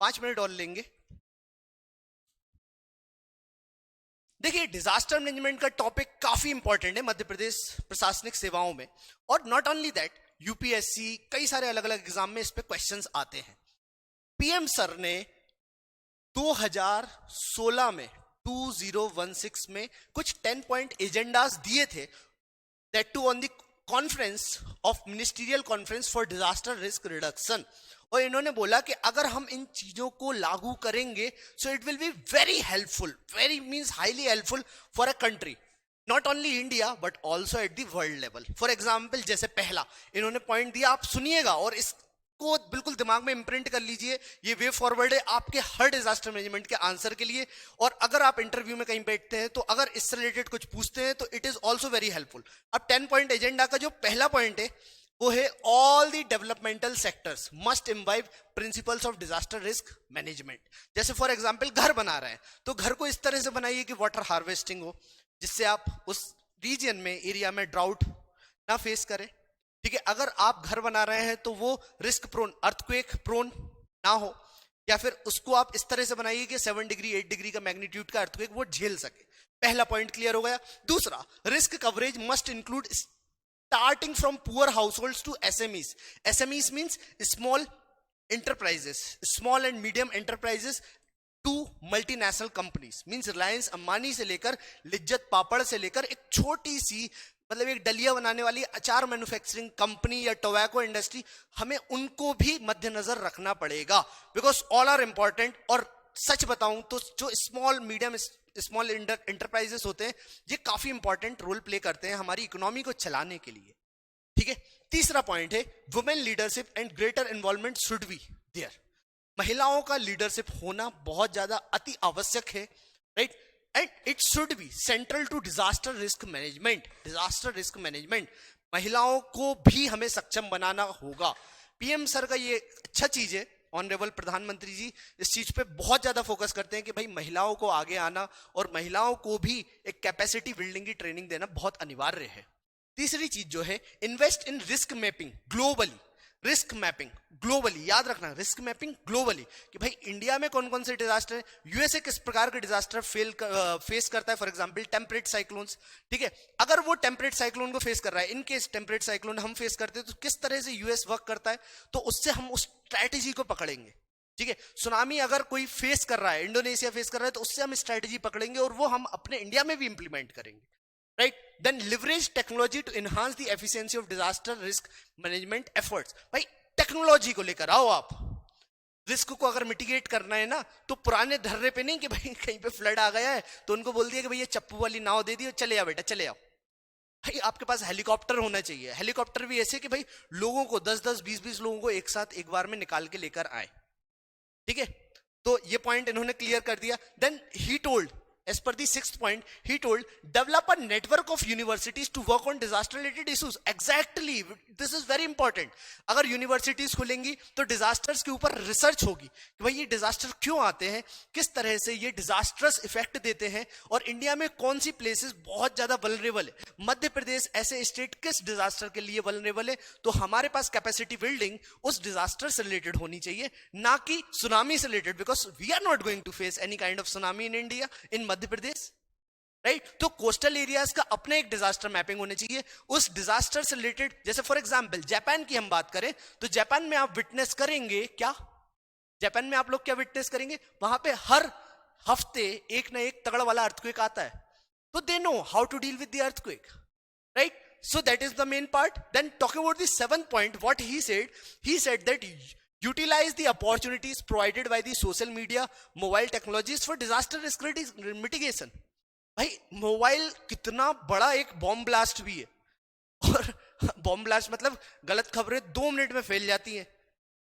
5 मिनट और लेंगे। देखिए डिजास्टर मैनेजमेंट का टॉपिक काफी इंपॉर्टेंट है मध्य प्रदेश प्रशासनिक सेवाओं में, और नॉट ओनली दैट, यूपीएससी कई सारे अलग अलग एग्जाम में इस पे क्वेश्चंस आते हैं। पीएम सर ने 2016 में 2016 में कुछ 10 पॉइंट एजेंडास दिए थे, that too on the conference of ministerial conference for disaster risk reduction. और इन्होंने बोला कि अगर हम इन चीजों को लागू करेंगे so it will be very helpful, very means highly helpful for a country, not only India but also at the world level. For example जैसे पहला इन्होंने पॉइंट दिया, आप सुनिएगा और इसको बिल्कुल दिमाग में इंप्रिंट कर लीजिए, ये वे फॉरवर्ड है आपके हर डिजास्टर मैनेजमेंट के आंसर के लिए। और अगर आप इंटरव्यू में कहीं बैठते हैं तो अगर इससे रिलेटेड कुछ पूछते हैं तो it is also very helpful. अब 10 पॉइंट एजेंडा का जो पहला पॉइंट है वो है all the developmental sectors must imbibe principles of disaster risk management. जैसे फॉर एग्जांपल घर बना रहे हैं तो घर को इस तरह से बनाइए कि वाटर हार्वेस्टिंग हो, जिससे आप उस रीजन में एरिया में ड्राउट ना फेस करें, ठीक है। अगर आप घर बना रहे हैं तो वो रिस्क प्रोन, अर्थक्वेक प्रोन ना हो, या फिर उसको आप इस तरह से बनाइए कि 7 डिग्री 8 डिग्री का मैग्नीट्यूड का अर्थक्वेक वो झेल सके। पहला पॉइंट क्लियर हो गया। दूसरा, risk coverage must include starting from poor households to SMEs. SMEs means small enterprises, small and medium enterprises to multinational companies. Means Reliance Ambani से लेकर लिज्जत पापड़ से लेकर एक छोटी सी मतलब एक डलिया बनाने वाली अचार मैन्युफैक्चरिंग कंपनी या टोबैको इंडस्ट्री, हमें उनको भी मद्देनजर रखना पड़ेगा, बिकॉज ऑल आर इंपॉर्टेंट। और सच बताऊं तो जो स्मॉल मीडियम स्मॉल इंटरप्राइजेस होते हैं ये काफी इंपॉर्टेंट रोल प्ले करते हैं हमारी इकोनॉमी को चलाने के लिए, ठीक है। तीसरा पॉइंट है women leadership and greater involvement should be there. महिलाओं का लीडरशिप होना बहुत ज्यादा अति आवश्यक है, right, and it should be central to disaster risk management. Disaster risk management महिलाओं को भी हमें सक्षम बनाना होगा। पीएम सर का ये अच्छा चीज है, ऑनरेबल प्रधानमंत्री जी इस चीज पे बहुत ज्यादा फोकस करते हैं कि भाई महिलाओं को आगे आना और महिलाओं को भी एक कैपेसिटी बिल्डिंग की ट्रेनिंग देना बहुत अनिवार्य है। तीसरी चीज जो है invest in risk mapping globally. Risk mapping globally, याद रखना रिस्क मैपिंग ग्लोबली, कि भाई इंडिया में कौन कौन से डिजास्टर है, यूएसए किस प्रकार के डिजास्टर फेस करता है, फॉर एग्जांपल टेम्परेट साइक्लोन्स, ठीक है। अगर वो टेम्परेट साइक्लोन को फेस कर रहा है, इन केस टेम्परेट साइक्लोन हम फेस करते हैं तो किस तरह से यूएस वर्क करता है, तो उससे हम उस स्ट्रैटेजी को पकड़ेंगे, ठीक है। सुनामी अगर कोई फेस कर रहा है, इंडोनेशिया फेस कर रहा है, तो उससे हम स्ट्रैटेजी पकड़ेंगे और वो हम अपने इंडिया में भी इंप्लीमेंट करेंगे, right? Then leverage technology to enhance the efficiency of disaster risk management efforts. भाई टेक्नोलॉजी को लेकर आओ आप, रिस्क को अगर मिटिगेट करना है ना तो पुराने धर्रे पे नहीं कि भाई कहीं पे फ्लड आ गया है तो उनको बोल दिया कि भाई ये चप्पू वाली नाव दे दी और चले आओ बेटा चले आओ। भाई आपके पास हेलीकॉप्टर होना चाहिए, हेलीकॉप्टर भी ऐसे कि भाई लोगों को 10-10 20-20 लोगों को एक साथ एक बार में निकाल के लेकर आए, ठीक है। तो ये पॉइंट इन्होंने क्लियर कर दिया। Then he told, as per the 6th point, he told develop a network of universities to work on disaster related issues. Exactly, this is very important. अगर यूनिवर्सिटीज खुलेंगी तो डिजास्टर्स के ऊपर रिसर्च होगी कि भाई ये डिजास्टर क्यों आते हैं, किस तरह से ये डिजास्टर्स इफेक्ट देते हैं और इंडिया में कौन सी प्लेसेस बहुत ज्यादा वल्नरेबल है, मध्य प्रदेश ऐसे स्टेट किस डिजास्टर के लिए वल्नरेबल है, तो हमारे पास कैपेसिटी बिल्डिंग उस डिजास्टर से रिलेटेड होनी चाहिए, ना कि सुनामी से related, because we are not going to face any kind of tsunami in India, in Madhya Pradesh, right. तो कोस्टल एरियाज का अपना एक डिजास्टर मैपिंग होनी चाहिए उस डिजास्टर से रिलेटेड। जैसे फॉर एग्जांपल जापान की हम बात करें तो जापान में आप विटनेस करेंगे क्या, जापान में आप लोग क्या विटनेस करेंगे, वहां पे हर हफ्ते एक ना एक तगड़ा वाला अर्थक्वेक आता है, तो they know how to deal with the earthquake, right. So that is the main part. Then talking about the 7th point, what he said that utilize the opportunities provided by the social media, mobile technologies for disaster risk mitigation. भाई मोबाइल कितना बड़ा एक बॉम्ब ब्लास्ट भी है, और बॉम्ब ब्लास्ट मतलब गलत खबरें 2 मिनट में फैल जाती हैं,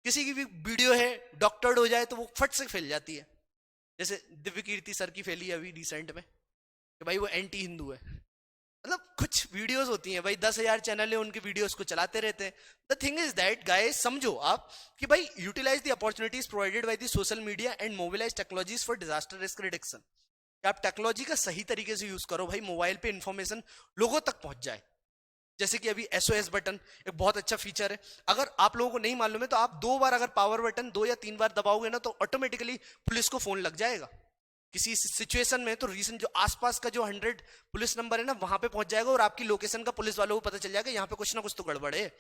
किसी की भी वीडियो है डॉक्टर्ड हो जाए तो वो फट से फैल जाती है, जैसे दिव्य कीर्ति सर की फैली अभी रिसेंट में कि भाई वो एंटी हिंदू है। मतलब कुछ वीडियोस होती हैं भाई, 10,000 चैनल है, उनके वीडियोस को चलाते रहते हैं। The thing is that guys, समझो आप कि भाई utilise the opportunities provided by the social media and mobilise technologies for disaster risk reduction. आप टेक्नोलॉजी का सही तरीके से यूज करो भाई, मोबाइल पे इंफॉर्मेशन लोगों तक पहुंच जाए। जैसे कि अभी SOS बटन एक बहुत अच्छा फीचर है, अगर आप लोगों को नहीं मालूम है तो आप 2 बार अगर पावर बटन 2 या 3 बार दबाओगे ना तो ऑटोमेटिकली पुलिस को फोन लग जाएगा किसी सिचुएशन में। तो रीजन जो आसपास का जो 100 पुलिस नंबर है ना, वहां पे पहुंच जाएगा और आपकी लोकेशन का पुलिस वालों को पता चल जाएगा यहाँ पे कुछ ना कुछ तो गड़बड़ है।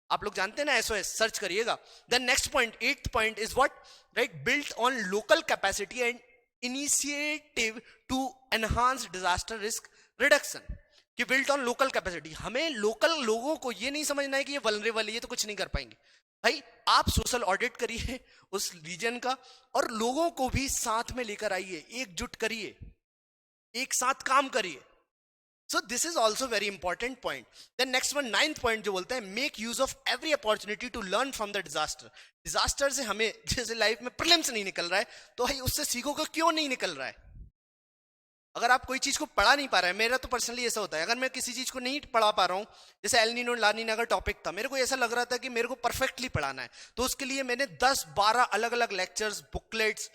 आप लोग जानते हैं ना SOS, सर्च करिएगा। Then next point, 8th point is what, right, built on local capacity and initiative to enhance disaster risk reduction. कि बिल्ट ऑन लोकल कैपेसिटी, हमें लोकल लोगों को ये नहीं समझना है कि ये वल्नरेबल है, ये तो कुछ नहीं कर पाएंगे। भाई आप सोशल ऑडिट करिए उस रीजन का और लोगों को भी साथ में लेकर आइए, एकजुट करिए, एक साथ काम करिए। So this is also very important point. Then next one, 9th point जो बोलते हैं, make use of every opportunity to learn from the disaster. Disaster से हमें जैसे लाइफ में प्रीलिम्स नहीं निकल रहा है तो भाई उससे सीखो कि क्यों नहीं निकल रहा है। अगर आप कोई चीज को पढ़ा नहीं पा रहे हैं, मेरा तो पर्सनली ऐसा होता है, अगर मैं किसी चीज को नहीं पढ़ा पा रहा हूं, जैसे एल नीनो ला नीना का टॉपिक था, मेरे को ऐसा लग रहा था कि मेरे को परफेक्टली पढ़ाना है, तो उसके लिए मैंने 10-12 अलग अलग लेक्चर्स, बुकलेट्स,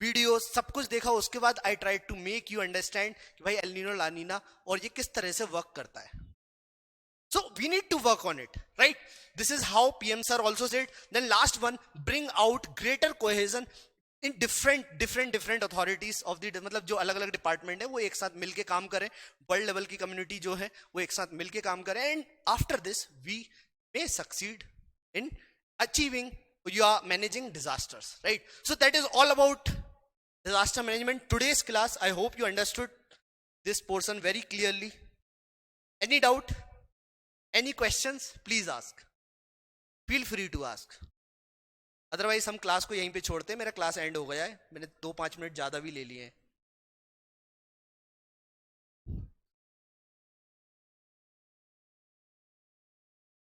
वीडियो सब कुछ देखा। उसके बाद I try to make you understand कि भाई एल नीनो ला नीना और ये किस तरह से वर्क करता है। So we need to work on it, right? This is how PM sir also said. Then last one, bring out greater cohesion in different authorities of the, मतलब जो अलग अलग डिपार्टमेंट है वो एक साथ मिलके काम करें, वर्ल्ड लेवल की कम्युनिटी जो है वो एक साथ मिलके काम करें, and after this we may succeed in achieving your managing disasters, right? So that is all about disaster management, today's class. I hope you understood this portion very clearly. Any doubt, any questions, please ask, feel free to ask. Otherwise हम क्लास को यहीं पे छोड़ते हैं, मेरा क्लास एंड हो गया है, मैंने 2-5 मिनट ज्यादा भी ले लिए हैं।